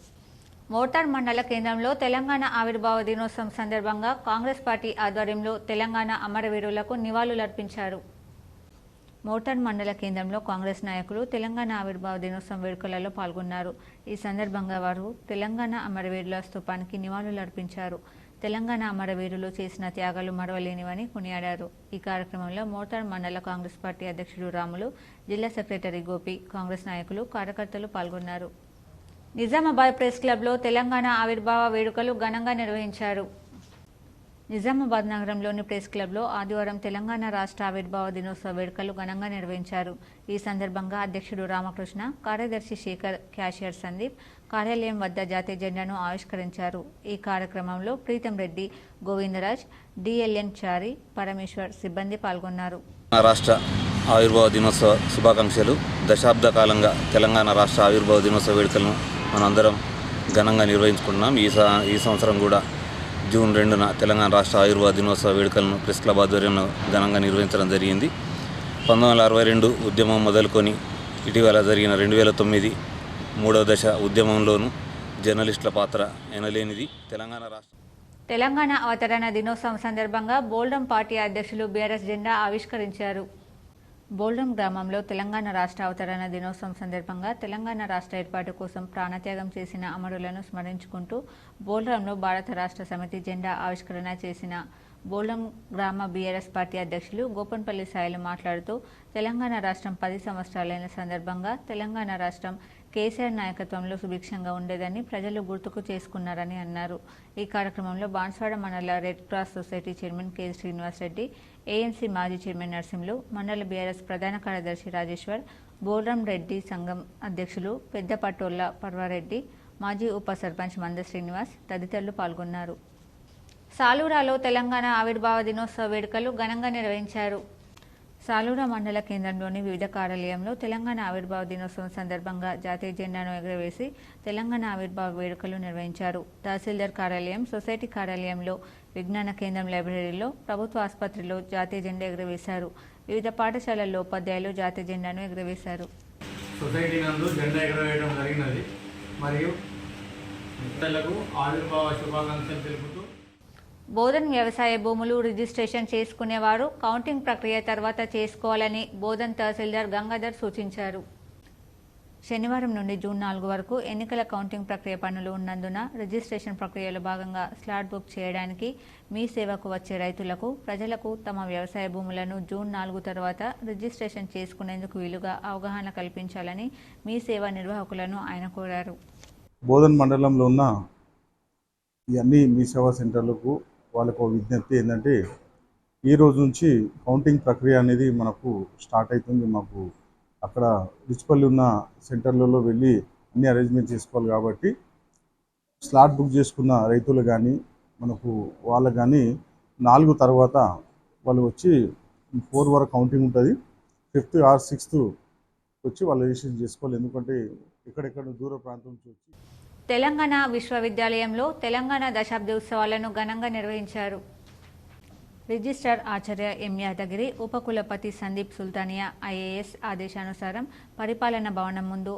మోటార్ మండల కేంద్రంలో తెలంగాణ ఆవిర్భావ దినోత్సవం సందర్భంగా కాంగ్రెస్ పార్టీ ఆధ్వర్యంలో తెలంగాణ అమరవీరులకు నివాళులర్పించారు. మోటార్ మండల కేంద్రంలో కాంగ్రెస్ నాయకులు తెలంగాణ ఆవిర్భావ దినోత్సవం వేడుకలలో పాల్గొన్నారు. ఈ సందర్భంగా వారు తెలంగాణ అమరవీరుల స్తూపానికి నివాళులర్పించారు. తెలంగాణ అమరవీరులు చేసిన త్యాగాలు మరవలేనివని కొనియాడారు. ఈ కార్యక్రమంలో మోటార్ మండల కాంగ్రెస్ పార్టీ అధ్యక్షుడు రాములు, జిల్లా సెక్రటరీ గోపి, కాంగ్రెస్ నాయకులు, కార్యకర్తలు పాల్గొన్నారు. నిజామాబాద్ ప్రెస్ క్లబ్లో తెలంగాణ ఆవిర్భావ వేడుకలు ఘనంగా నిర్వహించారు. నిజామాబాద్ నగరంలోని ప్రెస్ క్లబ్లో ఆదివారం తెలంగాణ రాష్ట్ర ఆవిర్భావ దినోత్సవ వేడుకలు ఘనంగా నిర్వహించారు. ఈ సందర్భంగా అధ్యక్షుడు రామకృష్ణ, కార్యదర్శి శేఖర్, క్యాషియర్ సందీప్ కార్యాలయం వద్ద జాతీయ జెండాను ఆవిష్కరించారు. ఈ కార్యక్రమంలో ప్రీతం రెడ్డి, గోవిందరాజ్, డిఎల్ఎన్ చారి, పరమేశ్వర్ సిబ్బంది పాల్గొన్నారు. రాష్ట్ర ఆవిర్భావ దినోత్సవ శుభాకాంక్షలు. దశాబ్ద కాలంగా తెలంగాణ రాష్ట్ర ఆవిర్భావ దినోత్సవ వేడుకలను మనందరం ఘనంగా నిర్వహించుకుంటున్నాం. ఈ సంవత్సరం కూడా జూన్ 2న తెలంగాణ రాష్ట్ర ఆవిర్భావ దినోత్సవ వేడుకలను ప్రెస్ క్లబ్ ఆధ్వర్యంలో ఘనంగా నిర్వహించడం జరిగింది. 1962 ఉద్యమం మొదలుకొని ఇటీవల జరిగిన 2009 మూడవ దశ ఉద్యమంలోనూ జర్నలిస్టుల పాత్ర ఎనలేనిది. తెలంగాణ అవతరణ దినోత్సవం సందర్భంగా బోల్డం పార్టీ అధ్యక్షులు బీఆర్ఎస్ జెండా ఆవిష్కరించారు. బోల్డం గ్రామంలో తెలంగాణ రాష్ట్ర అవతరణ దినోత్సవం సందర్భంగా తెలంగాణ రాష్ట్ర ఏర్పాటు కోసం ప్రాణత్యాగం చేసిన అమరులను స్మరించుకుంటూ బోల్డంలో భారత రాష్ట్ర సమితి జెండా ఆవిష్కరణ చేసిన బోలం గ్రామ బీఆర్ఎస్ పార్టీ అధ్యక్షులు గోపన్పల్లి సాయిలు మాట్లాడుతూ తెలంగాణ రాష్ట్రం 10 సంవత్సరాలైన సందర్భంగా తెలంగాణ రాష్ట్రం కేసీఆర్ నాయకత్వంలో సుభిక్షంగా ఉండేదని ప్రజలు గుర్తుకు చేసుకున్నారని అన్నారు. ఈ కార్యక్రమంలో బాన్స్వాడ మండల red cross society chairman K Srinivas Reddy, AMC మాజీ చైర్మన్ నరసింహులు, మండల బీఆర్ఎస్ ప్రధాన కార్యదర్శి రాజేశ్వర్, బోల్రాం రెడ్డి సంఘం అధ్యక్షులు పెద్దపట్టోళ్ల పర్వారెడ్డి, మాజీ ఉప సర్పంచ్ మంద శ్రీనివాస్ తదితరులు పాల్గొన్నారు. సాలూరాలో తెలంగాణ ఆవిర్భావ దినోత్సవ వేడుకలు ఘనంగా నిర్వహించారు. సాలూరా మండల కేంద్రంలోని వివిధ కార్యాలయంలో తెలంగాణ ఆవిర్భావ దినోత్సవం సందర్భంగా జాతీయ జెండాను ఎగురవేసి తెలంగాణ ఆవిర్భావ వేడుకలు నిర్వహించారు. తహసీల్దార్ కార్యాలయం, సొసైటీ కార్యాలయంలో, విజ్ఞాన కేంద్రం, లైబ్రరీలో, ప్రభుత్వ ఆసుపత్రిలో జాతీయ జెండా ఎగురవేశారు. వివిధ పాఠశాలల్లో ఉపాధ్యాయులు జాతీయ జెండాను ఎగురవేశారు. సొసైటీ నందు జెండా ఎగురవేయడం జరిగినది మరియు పిల్లలకు ఆవిర్భావ శుభాకాంక్షలు తెలుపుతూ బోధన్ వ్యవసాయ భూములు రిజిస్ట్రేషన్ చేసుకునేవారు కౌంటింగ్ ప్రక్రియ తర్వాత చేసుకోవాలని బోధన్ తహసీల్దార్ గంగాధర్ సూచించారు. శనివారం నుండి జూన్ 4 వరకు ఎన్నికల కౌంటింగ్ ప్రక్రియ పనులు ఉన్నందున రిజిస్ట్రేషన్ ప్రక్రియలో భాగంగా స్లాట్ బుక్ చేయడానికి మీ సేవకు వచ్చే రైతులకు, ప్రజలకు తమ వ్యవసాయ భూములను జూన్ 4 తర్వాత రిజిస్ట్రేషన్ చేసుకునేందుకు వీలుగా అవగాహన కల్పించాలని మీ సేవ నిర్వాహకులను ఆయన కోరారు. బోధన్ మండలంలో ఉన్న ఈ అన్ని మీ సేవా సెంటర్లకు వాళ్ళకు విజ్ఞప్తి ఏంటంటే ఈ రోజు నుంచి కౌంటింగ్ ప్రక్రియ అనేది మనకు స్టార్ట్ అవుతుంది. మాకు అక్కడ రిచ్పల్లి ఉన్న సెంటర్లలో వెళ్ళి అన్ని అరేంజ్మెంట్ చేసుకోవాలి కాబట్టి స్లాట్ బుక్ చేసుకున్న రైతులు కానీ మనకు వాళ్ళకు కానీ 4 తర్వాత వాళ్ళు వచ్చి 4 వరకు కౌంటింగ్ ఉంటుంది. 5th or 6th వచ్చి వాళ్ళు రిజిస్ట్రేషన్ చేసుకోవాలి. ఎందుకంటే ఎక్కడెక్కడ దూర ప్రాంతం నుంచి వచ్చి తెలంగాణ విశ్వవిద్యాలయంలో తెలంగాణ దశాబ్ది ఉత్సవాలను ఘనంగా నిర్వహించారు. రిజిస్ట్రార్ ఆచార్య ఎం యాదగిరి, ఉపకులపతి సందీప్ సుల్తానియా ఐఏఎస్ ఆదేశానుసారం పరిపాలన భవనం ముందు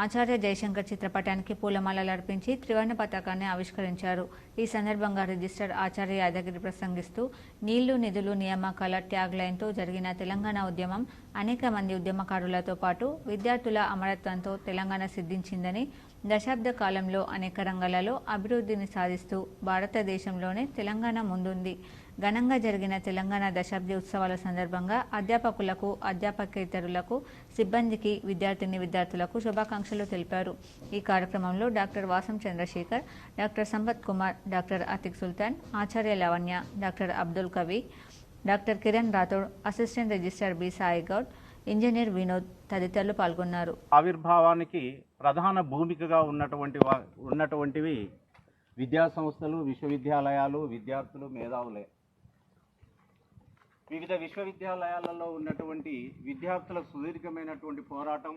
ఆచార్య జయశంకర్ చిత్రపటానికి పూలమాలలు అర్పించి త్రివర్ణ పతాకాన్ని ఆవిష్కరించారు. ఈ సందర్భంగా రిజిస్ట్రార్ ఆచార్య యాదగిరి ప్రసంగిస్తూ నీళ్లు, నిధులు, నియామకాల ట్యాగ్ లైన్తో జరిగిన తెలంగాణ ఉద్యమం అనేక మంది ఉద్యమకారులతో పాటు విద్యార్థుల అమరత్వంతో తెలంగాణ సిద్ధించిందని, దశాబ్ద కాలంలో అనేక రంగాలలో అభివృద్ధిని సాధిస్తూ భారతదేశంలోనే తెలంగాణ ముందుంది. ఘనంగా జరిగిన తెలంగాణ దశాబ్ది ఉత్సవాల సందర్భంగా అధ్యాపకులకు, అధ్యాపకేతరులకు, సిబ్బందికి, విద్యార్థులకు శుభాకాంక్షలు తెలిపారు. ఈ కార్యక్రమంలో doctor Vasam Chandrashekar, doctor Sampath Kumar, doctor Atiq Sultan, ఆచార్య Lavanya, doctor Abdul Kavi, doctor Kiran Rathod, assistant registrar B Sai Goud, engineer Vinod తదితరులు పాల్గొన్నారు. ఆవిర్భావానికి ప్రధాన భూమికగా ఉన్నటువంటివి విద్యా సంస్థలు, విశ్వవిద్యాలయాలు, విద్యార్థులు, మేధావులే. వివిధ విశ్వవిద్యాలయాలలో ఉన్నటువంటి విద్యార్థుల సుదీర్ఘమైనటువంటి పోరాటం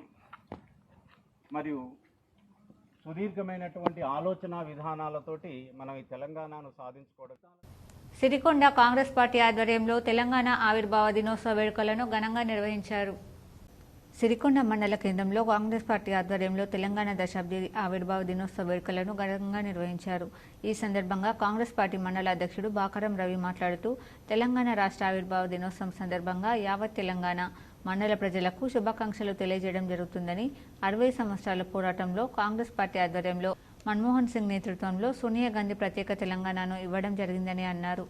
మరియు సుదీర్ఘమైనటువంటి ఆలోచన విధానాలతోటి మనం ఈ తెలంగాణను సాధించుకోవడం. సిరికొండ కాంగ్రెస్ పార్టీ ఆధ్వర్యంలో తెలంగాణ ఆవిర్భావ దినోత్సవ వేడుకలను ఘనంగా నిర్వహించారు. సిరికొండ మండల కేంద్రంలో కాంగ్రెస్ పార్టీ ఆధ్వర్యంలో తెలంగాణ దశాబ్ది ఆవిర్భావ దినోత్సవ వేడుకలను ఘనంగా నిర్వహించారు. ఈ సందర్భంగా కాంగ్రెస్ పార్టీ మండల అధ్యక్షుడు బాకరం రవి మాట్లాడుతూ తెలంగాణ రాష్ట్ర ఆవిర్భావ దినోత్సవం సందర్భంగా యావత్ తెలంగాణ మండల ప్రజలకు శుభాకాంక్షలు తెలియజేయడం జరుగుతుందని, 60 సంవత్సరాల పోరాటంలో కాంగ్రెస్ పార్టీ ఆధ్వర్యంలో మన్మోహన్ సింగ్ నేతృత్వంలో సోనియా గాంధీ ప్రత్యేక తెలంగాణను ఇవ్వడం జరిగిందని అన్నారు.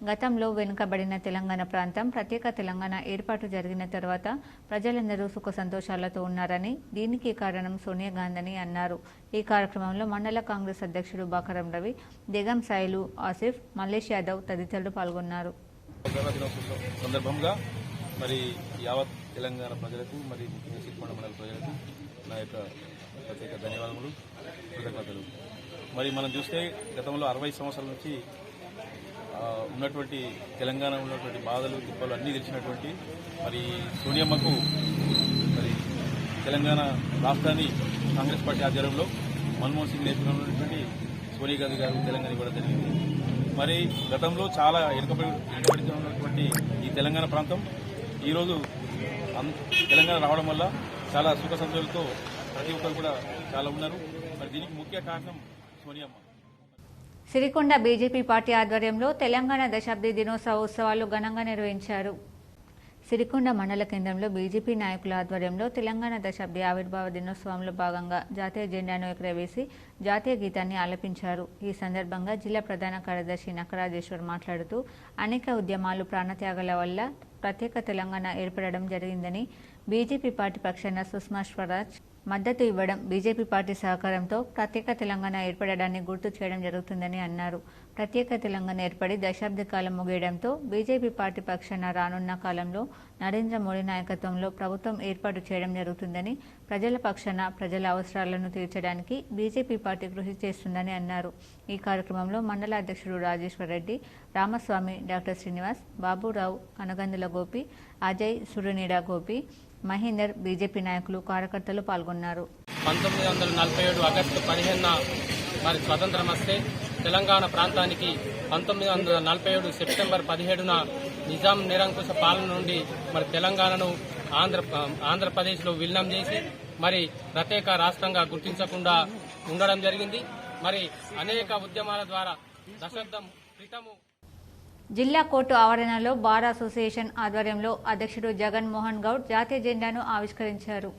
గతంలో వెనుకబడిన తెలంగాణ ప్రాంతం ప్రత్యేక తెలంగాణ ఏర్పాటు జరిగిన తర్వాత ప్రజలందరూ సుఖ సంతోషాలతో ఉన్నారని, దీనికి కారణం సోనియా గాంధీ అన్నారు. ఈ కార్యక్రమంలో మండల కాంగ్రెస్ అధ్యక్షుడు బాకరం రవి, దేగం సాయిలు, ఆసిఫ్, మల్లేష్ యాదవ్ తదితరులు పాల్గొన్నారు. సందర్భంగా మరి యావత్ తెలంగాణ ప్రజలకు, మరి ముఖ్యంగా సిరికొండ మండల ప్రజలకు నా యొక్క ప్రత్యేక ధన్యవాదములు, కృతజ్ఞతలు. మరి మనం చూస్తే గతంలో 60 సంవత్సరాల నుంచి ఉన్నటువంటి తెలంగాణ ఉన్నటువంటి బాధలు, తిప్పలు అన్నీ తెలిసినటువంటి మరి సోనియమ్మకు మరి తెలంగాణ రాష్ట్రాన్ని కాంగ్రెస్ పార్టీ ఆధ్వర్యంలో మన్మోహన్ సింగ్ నేతృత్వంలో ఉన్నటువంటి సోనియా గాంధీ గారు తెలంగాణ ఇవ్వడం జరిగింది. మరి గతంలో చాలా వెనుకబడి ఉన్నటువంటి ఈ తెలంగాణ ప్రాంతం ఈరోజు తెలంగాణ రావడం వల్ల చాలా సుఖ సంతోషాలతో ప్రతి ఒక్కరు కూడా చాలా ఉన్నారు. మరి దీనికి ముఖ్య కారణం సోనియమ్మ. సిరికొండ బీజేపీ పార్టీ ఆధ్వర్యంలో తెలంగాణ దశాబ్ది దినోత్సవ ఉత్సవాలు ఘనంగా నిర్వహించారు. సిరికొండ మండల కేంద్రంలో బీజేపీ నాయకుల ఆధ్వర్యంలో తెలంగాణ దశాబ్ది ఆవిర్భావ దినోత్సవంలో భాగంగా జాతీయ జెండాను ఎగురవేసి జాతీయ గీతాన్ని ఆలపించారు. ఈ సందర్భంగా జిల్లా ప్రధాన కార్యదర్శి నక్కరాజేశ్వర్ మాట్లాడుతూ అనేక ఉద్యమాలు ప్రాణత్యాగాల వల్ల ప్రత్యేక తెలంగాణ ఏర్పడడం జరిగిందని, బీజేపీ పార్టీ పక్షాన సుష్మా స్వరాజ్ మద్దతు ఇవ్వడం, బీజేపీ పార్టీ సహకారంతో ప్రత్యేక తెలంగాణ ఏర్పడడాన్ని గుర్తు చేయడం జరుగుతుందని అన్నారు. ప్రత్యేక తెలంగాణ ఏర్పడి దశాబ్ద కాలం ముగియడంతో బీజేపీ పార్టీ పక్షాన రానున్న కాలంలో నరేంద్ర మోడీ నాయకత్వంలో ప్రభుత్వం ఏర్పాటు చేయడం జరుగుతుందని, ప్రజల పక్షాన ప్రజల అవసరాలను తీర్చడానికి బీజేపీ పార్టీ కృషి చేస్తుందని అన్నారు. ఈ కార్యక్రమంలో మండల అధ్యక్షుడు రాజేశ్వర్ రెడ్డి, రామస్వామి, డాక్టర్ శ్రీనివాస్, బాబురావు, కనగందుల గోపి, అజయ్, సురనీడా గోపి, మహేందర్, బీజేపీ నాయకులు, కార్యకర్తలు పాల్గొన్నారు. 1947 ఆగస్టు 15న మరి స్వతంత్రం వస్తే తెలంగాణ ప్రాంతానికి 1947 సెప్టెంబర్ 17న నిజాం నిరంకుశ పాలన నుండి మరి తెలంగాణను ఆంధ్రప్రదేశ్లో విలీనం చేసి మరి ప్రత్యేక రాష్ట్రంగా గుర్తించకుండా ఉండడం జరిగింది. మరి అనేక ఉద్యమాల ద్వారా దశాబ్దం క్రితము జిల్లా కోర్టు ఆవరణలో బార్ అసోసియేషన్ ఆధ్వర్యంలో అధ్యక్షుడు జగన్ మోహన్ గౌడ్ జాతీయ జెండాను ఆవిష్కరించారు.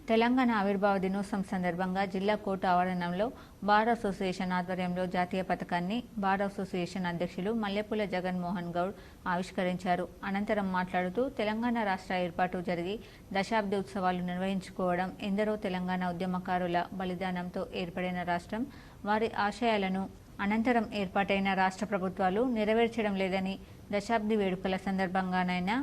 తెలంగాణ ఆవిర్భావ దినోత్సవం సందర్భంగా జిల్లా కోర్టు ఆవరణంలో బార్ అసోసియేషన్ ఆధ్వర్యంలో జాతీయ పతాకాన్ని బార్ అసోసియేషన్ అధ్యక్షులు మల్లెపూల జగన్ మోహన్ గౌడ్ ఆవిష్కరించారు. అనంతరం మాట్లాడుతూ తెలంగాణ రాష్ట్ర ఏర్పాటు జరిగి దశాబ్ది ఉత్సవాలు నిర్వహించుకోవడం ఎందరో తెలంగాణ ఉద్యమకారుల బలిదానంతో ఏర్పడిన రాష్ట్రం, వారి ఆశయాలను అనంతరం ఏర్పాటైన రాష్ట్ర ప్రభుత్వాలు నెరవేర్చడం లేదని, దశాబ్ది వేడుకల సందర్భంగానైనా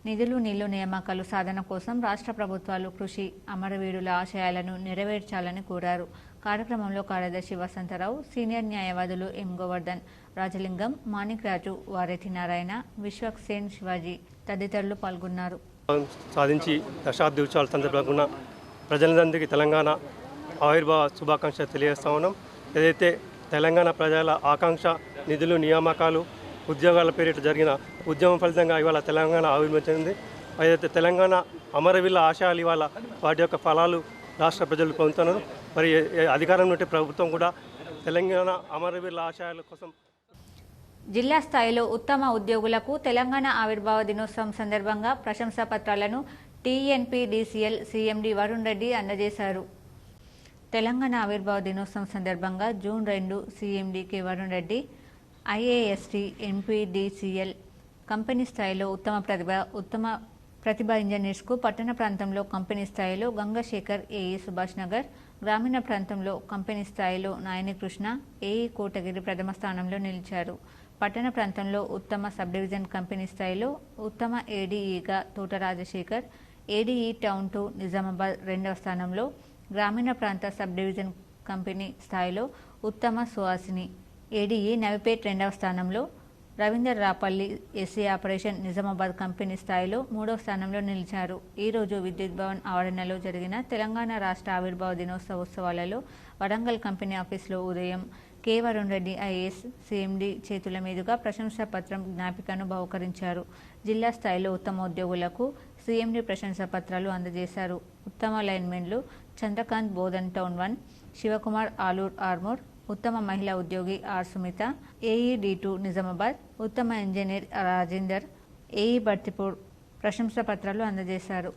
నిధులు నియామకాలు సాధన కోసం రాష్ట్ర ప్రభుత్వాలు కృషి, అమరవీరుల ఆశయాలను నెరవేర్చాలని కోరారు. కార్యక్రమంలో కార్యదర్శి వసంతరావు, సీనియర్ న్యాయవాదులు ఎం గోవర్ధన్, రాజలింగం, మాణిక్ రాజు, వారెతి నారాయణ, విశ్వక్సేన్, శివాజీ తదితరులు పాల్గొన్నారు. సాధించి దశాబ్ది ఉత్సవాల సందర్భంగా ప్రజలందరికీ తెలంగాణ ఆవిర్భావ శుభాకాంక్షలు తెలియజేస్తా ఉన్నాం. ఏదైతే తెలంగాణ ప్రజల ఆకాంక్ష, నిధులు, నియామకాలు, ఉద్యోగాల పేరిట జరిగిన ఉద్యమం ఫలితంగా ఇవాళ తెలంగాణ ఆవిర్భవించింది. ఏదైతే తెలంగాణ అమరవీరుల ఆశయాలు ఇవాళ వాటి యొక్క ఫలాలు రాష్ట్ర ప్రజలు పొందుతున్నారు. మరి అధికారం నుండి ప్రభుత్వం కూడా తెలంగాణ అమరవీరుల ఆశయాల కోసం జిల్లా స్థాయిలో ఉత్తమ ఉద్యోగులకు తెలంగాణ ఆవిర్భావ దినోత్సవం సందర్భంగా ప్రశంసా పత్రాలను TNPDCL CMD వరుణ్ రెడ్డి అందజేశారు. తెలంగాణ ఆవిర్భావ దినోత్సవం సందర్భంగా June 2 CMD K Varun Reddy IAST NPDCL company స్థాయిలో ఉత్తమ ప్రతిభ ఇంజనీర్స్కు, పట్టణ ప్రాంతంలో కంపెనీ స్థాయిలో గంగాశేఖర్ AE సుభాష్ నగర్, గ్రామీణ ప్రాంతంలో కంపెనీ స్థాయిలో నాయని కృష్ణ AE కోటగిరి ప్రథమ స్థానంలో నిలిచారు. పట్టణ ప్రాంతంలో ఉత్తమ సబ్ డివిజన్ కంపెనీ స్థాయిలో ఉత్తమ ADEగా తోట రాజశేఖర్, ADE టౌన్ 2 నిజామాబాద్ రెండవ స్థానంలో, గ్రామీణ ప్రాంత సబ్ డివిజన్ కంపెనీ స్థాయిలో ఉత్తమ సుహాసిని ADE నవిపేట్ రెండవ స్థానంలో, Ravinder Rapalli SC operation Nizamabad company స్థాయిలో మూడవ స్థానంలో నిలిచారు. ఈరోజు విద్యుత్ భవన్ ఆవరణలో జరిగిన తెలంగాణ రాష్ట్ర ఆవిర్భావ దినోత్సవ ఉత్సవాలలో వరంగల్ కంపెనీ ఆఫీసులో ఉదయం K Varun Reddy IAS CMD చేతుల మీదుగా ప్రశంసా పత్రం, జ్ఞాపికను బహుకరించారు. జిల్లా స్థాయిలో ఉత్తమ ఉద్యోగులకు CMD ప్రశంసా పత్రాలు అందజేశారు. ఉత్తమ లైన్మెన్లు చంద్రకాంత్ బోధన్ టౌన్ 1, శివకుమార్ ఆలూర్ ఆర్మూర్, ఉత్తమ మహిళా ఉద్యోగి R Sumitha AE D2 Nizamabad, ఉత్తమ ఇంజనీర్ రాజేందర్ AE బర్తిపూర్ ప్రశంసా పత్రాలు అందజేశారు.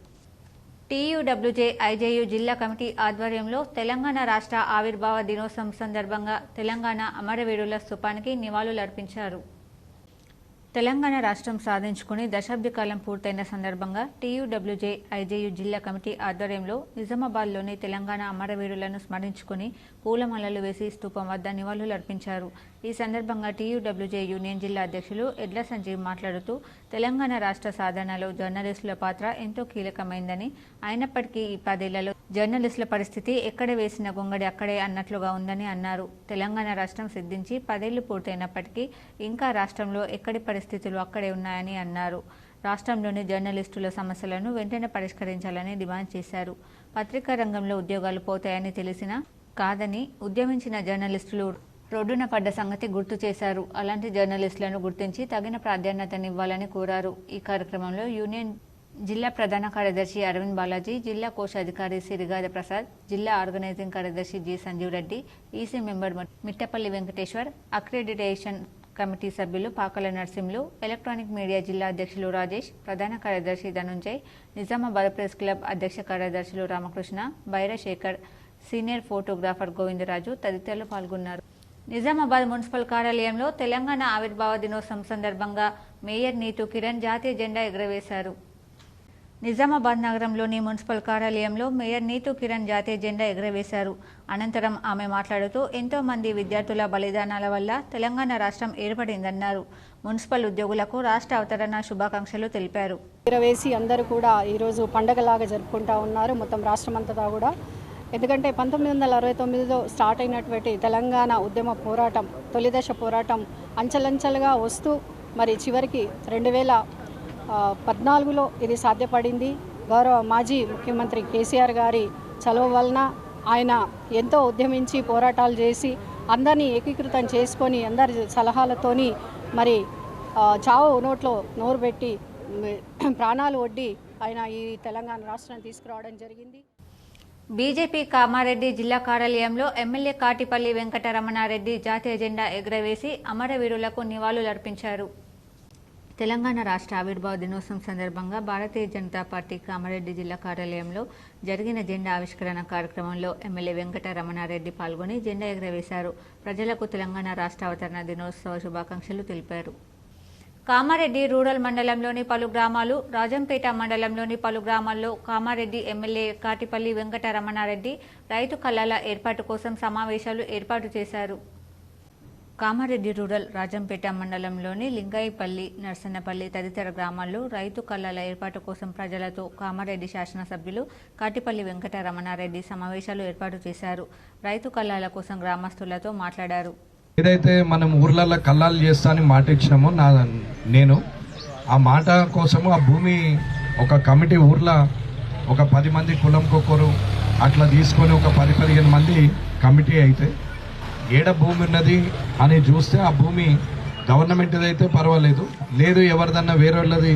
TUWJ IJU జిల్లా కమిటీ ఆధ్వర్యంలో తెలంగాణ రాష్ట్ర ఆవిర్భావ దినోత్సవం సందర్భంగా తెలంగాణ అమరవీరుల స్థూపానికి నివాళులర్పించారు. తెలంగాణ రాష్ట్రం సాధించుకుని దశాబ్ది కాలం పూర్తయిన సందర్భంగా TUWJ IJU జిల్లా కమిటీ ఆధ్వర్యంలో నిజామాబాద్లోని తెలంగాణ అమరవీరులను స్మరించుకుని పూలమాలలు వేసి స్థూపం వద్ద నివాళులర్పించారు. ఈ సందర్భంగా TUWJ యూనియన్ జిల్లా అధ్యక్షులు ఎడ్ల సంజీవ్ మాట్లాడుతూ తెలంగాణ రాష్ట్ర సాధనలో జర్నలిస్టుల పాత్ర ఎంతో కీలకమైందని, అయినప్పటికీ ఈ 10 ఏళ్లలో జర్నలిస్టుల పరిస్థితి ఎక్కడ వేసిన గొంగడి అక్కడే అన్నట్లుగా ఉందని అన్నారు. తెలంగాణ రాష్ట్రం సిద్ధించి 10 ఏళ్లు పూర్తయినప్పటికీ ఇంకా రాష్ట్రంలో ఎక్కడి పరిస్థితులు అక్కడే ఉన్నాయని అన్నారు. రాష్ట్రంలోని జర్నలిస్టుల సమస్యలను వెంటనే పరిష్కరించాలని డిమాండ్ చేశారు. పత్రికా రంగంలో ఉద్యోగాలు పోతాయని తెలిసినా కాదని ఉద్యమించిన జర్నలిస్టులు రోడ్డున పడ్డ సంగతి గుర్తు చేశారు. అలాంటి జర్నలిస్టులను గుర్తించి తగిన ప్రాధాన్యతనివ్వాలని కోరారు. ఈ కార్యక్రమంలో యూనియన్ జిల్లా ప్రధాన కార్యదర్శి అరవింద్ బాలాజీ, జిల్లా కోశాధికారి సిరిగాద ప్రసాద్, జిల్లా ఆర్గనైజింగ్ కార్యదర్శి G Sanjeev Reddy, EC member Mittapalli Venkateshwar, accreditation committee సభ్యులు పాకల నర్సింలు, ఎలక్ట్రానిక్ మీడియా జిల్లా అధ్యక్షులు రాజేష్, ప్రధాన కార్యదర్శి ధనుంజయ్, నిజామాబాద్ ప్రెస్ క్లబ్ అధ్యక్ష కార్యదర్శులు రామకృష్ణ, బైరశేఖర్, సీనియర్ ఫోటోగ్రాఫర్ గోవిందరాజు తదితరులు పాల్గొన్నారు. నిజామాబాద్ మున్సిపల్ కార్యాలయంలో తెలంగాణ ఆవిర్భావ దినోత్సవం సందర్భంగా మేయర్ నీతూ కిరణ్ జాతీయ జెండా ఎగురవేశారు. నిజామాబాద్ నగరంలోని మున్సిపల్ కార్యాలయంలో మేయర్ నీతూ కిరణ్ జాతీయ జెండా ఎగురవేశారు. అనంతరం ఆమె మాట్లాడుతూ ఎంతో మంది విద్యార్థుల బలిదానాల వల్ల తెలంగాణ రాష్ట్రం ఏర్పడిందన్నారు. మున్సిపల్ ఉద్యోగులకు రాష్ట్ర అవతరణ శుభాకాంక్షలు తెలిపారు. ఎగురవేసి అందరూ కూడా ఈరోజు పండగలాగా జరుపుకుంటా ఉన్నారు మొత్తం రాష్ట్రమంతటా కూడా. ఎందుకంటే 1969లో స్టార్ట్ అయినటువంటి తెలంగాణ ఉద్యమ పోరాటం, తొలిదశ పోరాటం అంచెలంచెలుగా వస్తూ మరి చివరికి 2014లో ఇది సాధ్యపడింది. గౌరవ మాజీ ముఖ్యమంత్రి కేసీఆర్ గారి చలువ వలన ఆయన ఎంతో ఉద్యమించి పోరాటాలు చేసి అందరినీ ఏకీకృతం చేసుకొని అందరి సలహాలతోని మరి చావు నోట్లో నోరు పెట్టి ప్రాణాలు ఒడ్డి ఆయన ఈ తెలంగాణ రాష్ట్రాన్ని తీసుకురావడం జరిగింది. బీజేపీ కామారెడ్డి జిల్లా కార్యాలయంలో ఎమ్మెల్యే కాటిపల్లి వెంకటరమణారెడ్డి జాతీయ జెండా ఎగురవేసి అమరవీరులకు నివాళులర్పించారు. తెలంగాణ రాష్ట్ర ఆవిర్భావ దినోత్సవం సందర్భంగా భారతీయ జనతా పార్టీ కామారెడ్డి జిల్లా కార్యాలయంలో జరిగిన జెండా ఆవిష్కరణ కార్యక్రమంలో ఎమ్మెల్యే వెంకటరమణారెడ్డి పాల్గొని జెండా ఎగురవేశారు. ప్రజలకు తెలంగాణ రాష్ట్ర అవతరణ దినోత్సవ శుభాకాంక్షలు తెలిపారు. కామారెడ్డి రూరల్ మండలంలోని పలు గ్రామాలు, రాజంపేట మండలంలోని పలు గ్రామాల్లో కామారెడ్డి ఎమ్మెల్యే కాటిపల్లి వెంకటరమణారెడ్డి రైతు కల్లాల ఏర్పాటు కోసం సమావేశాలు ఏర్పాటు చేశారు. కామారెడ్డి రూరల్, రాజంపేట మండలంలోని లింగాయిపల్లి, నర్సన్నపల్లి తదితర గ్రామాల్లో రైతు కల్లాల ఏర్పాటు కోసం ప్రజలతో కామారెడ్డి శాసనసభ్యులు కాటిపల్లి వెంకటరమణారెడ్డి సమావేశాలు ఏర్పాటు చేశారు. రైతు కల్లాల కోసం గ్రామస్తులతో మాట్లాడారు. ఏదైతే మనం ఊర్లలో కల్లాలు చేస్తా అని మాట ఇచ్చినామో నేను ఆ మాట కోసము ఆ భూమి ఒక కమిటీ ఊర్లో ఒక 10 మంది కులంకొకరు అట్లా తీసుకొని ఒక 10-15 మంది కమిటీ అయితే ఏడ భూమి ఉన్నది అని చూస్తే ఆ భూమి గవర్నమెంట్ది అయితే పర్వాలేదు, లేదు ఎవరిదన్నా వేరే వాళ్ళది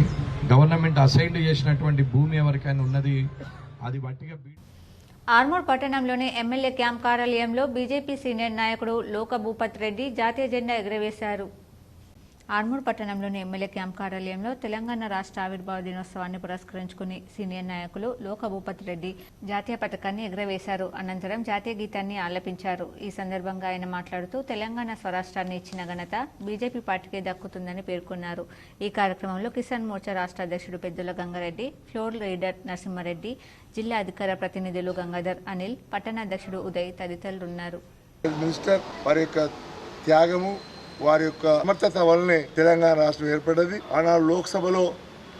గవర్నమెంట్ అసైన్ చేసినటువంటి భూమి ఎవరికైనా ఉన్నది అది బట్టిగా. ఆర్మూర్ పట్టణంలోని ఎమ్మెల్యే క్యాంప్ కార్యాలయంలో బీజేపీ సీనియర్ నాయకుడు లోక భూపత్ రెడ్డి జాతీయ జెండా ఎగురవేశారు. ఆర్మూర్ పట్టణంలోని ఎమ్మెల్యే క్యాంప్ కార్యాలయంలో తెలంగాణ రాష్ట్ర ఆవిర్భావ దినోత్సవాన్ని పురస్కరించుకుని సీనియర్ నాయకులు లోక భూపత్ రెడ్డి జాతీయ పతాకాన్ని ఎగురవేశారు. అనంతరం జాతీయ గీతాన్ని ఆలపించారు. ఈ సందర్భంగా ఆయన మాట్లాడుతూ తెలంగాణ స్వరాష్ట్రాన్ని ఇచ్చిన ఘనత బీజేపీ పార్టీకే దక్కుతుందని పేర్కొన్నారు. ఈ కార్యక్రమంలో కిసాన్ మోర్చా రాష్ట్ర అధ్యక్షుడు పెద్దుల గంగారెడ్డి, ఫ్లోర్ లీడర్ నరసింహారెడ్డి, జిల్లా అధికార ప్రతినిధులు గంగాధర్, అనిల్, పట్టణ అధ్యక్షుడు ఉదయ్ తదితరులున్నారు. మినిస్టర్ వారి యొక్క త్యాగము, వారి యొక్క సమర్థత వల్లనే తెలంగాణ రాష్ట్రం ఏర్పడ్డది. ఆనాడు లోక్సభలో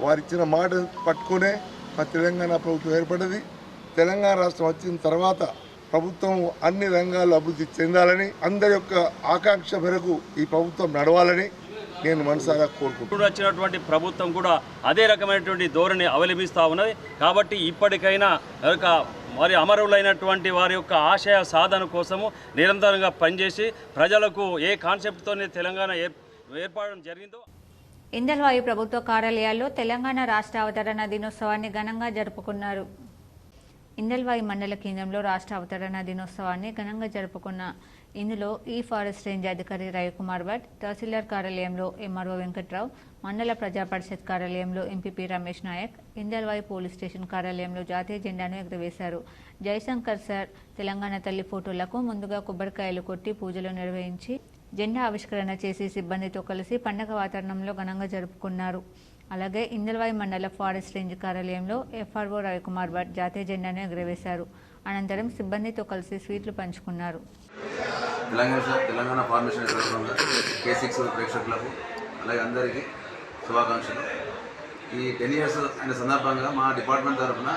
వారిచ్చిన మాట పట్టుకునే మా తెలంగాణ ప్రభుత్వం ఏర్పడ్డది. తెలంగాణ రాష్ట్రం వచ్చిన తర్వాత ప్రభుత్వం అన్ని రంగాల్లో అభివృద్ధి చెందాలని, అందరి యొక్క ఆకాంక్ష మేరకు ఈ ప్రభుత్వం నడవాలని నేను మనసారా కోరుకుంటున్నాను. వచ్చినటువంటి ప్రభుత్వం కూడా అదే రకమైనటువంటి ధోరణి అవలంబిస్తూ ఉన్నది. కాబట్టి ఇప్పటికైనా మరి అమరులైనటువంటి వారి యొక్క ఆశయ సాధన కోసము నిరంతరంగా పనిచేసి ప్రజలకు ఏ కాన్సెప్ట్తోనే తెలంగాణ ఏర్పడడం జరిగిందో. ఇందల్వాయి ప్రభుత్వ కార్యాలయాల్లో తెలంగాణ రాష్ట్ర అవతరణ దినోత్సవాన్ని ఘనంగా జరుపుకున్నారు. ఇందల్వాయి మండల కేంద్రంలో రాష్ట్ర అవతరణ దినోత్సవాన్ని ఘనంగా జరుపుకున్న ఇందులో ఈ ఫారెస్ట్ రేంజ్ అధికారి రవికుమార్ భట్, తహసీల్దార్ కార్యాలయంలో ఎంఆర్ఓ వెంకట్రావు, మండల ప్రజా పరిషత్ కార్యాలయంలో MPP Ramesh Naik, Indalwai police station కార్యాలయంలో జాతీయ జెండాను ఎగురవేశారు. జయశంకర్ సార్ తెలంగాణ తల్లి ఫోటోలకు ముందుగా కొబ్బరికాయలు కొట్టి పూజలు నిర్వహించి జెండా ఆవిష్కరణ చేసి సిబ్బందితో కలిసి పండగ వాతావరణంలో ఘనంగా జరుపుకున్నారు. అలాగే ఇందల్వాయి మండల ఫారెస్ట్ రేంజ్ కార్యాలయంలో ఎఫ్ఆర్ఓ రవికుమార్ భట్ జాతీయ జెండాను ఎగురవేశారు. అనంతరం సిబ్బందితో కలిసి స్వీట్లు పంచుకున్నారు. తెలంగాణ ఫార్మేషన్ K6 ప్రేక్షకులకు అలాగే అందరికీ శుభాకాంక్షలు. ఈ 10 years అయిన సందర్భంగా మా డిపార్ట్మెంట్ తరఫున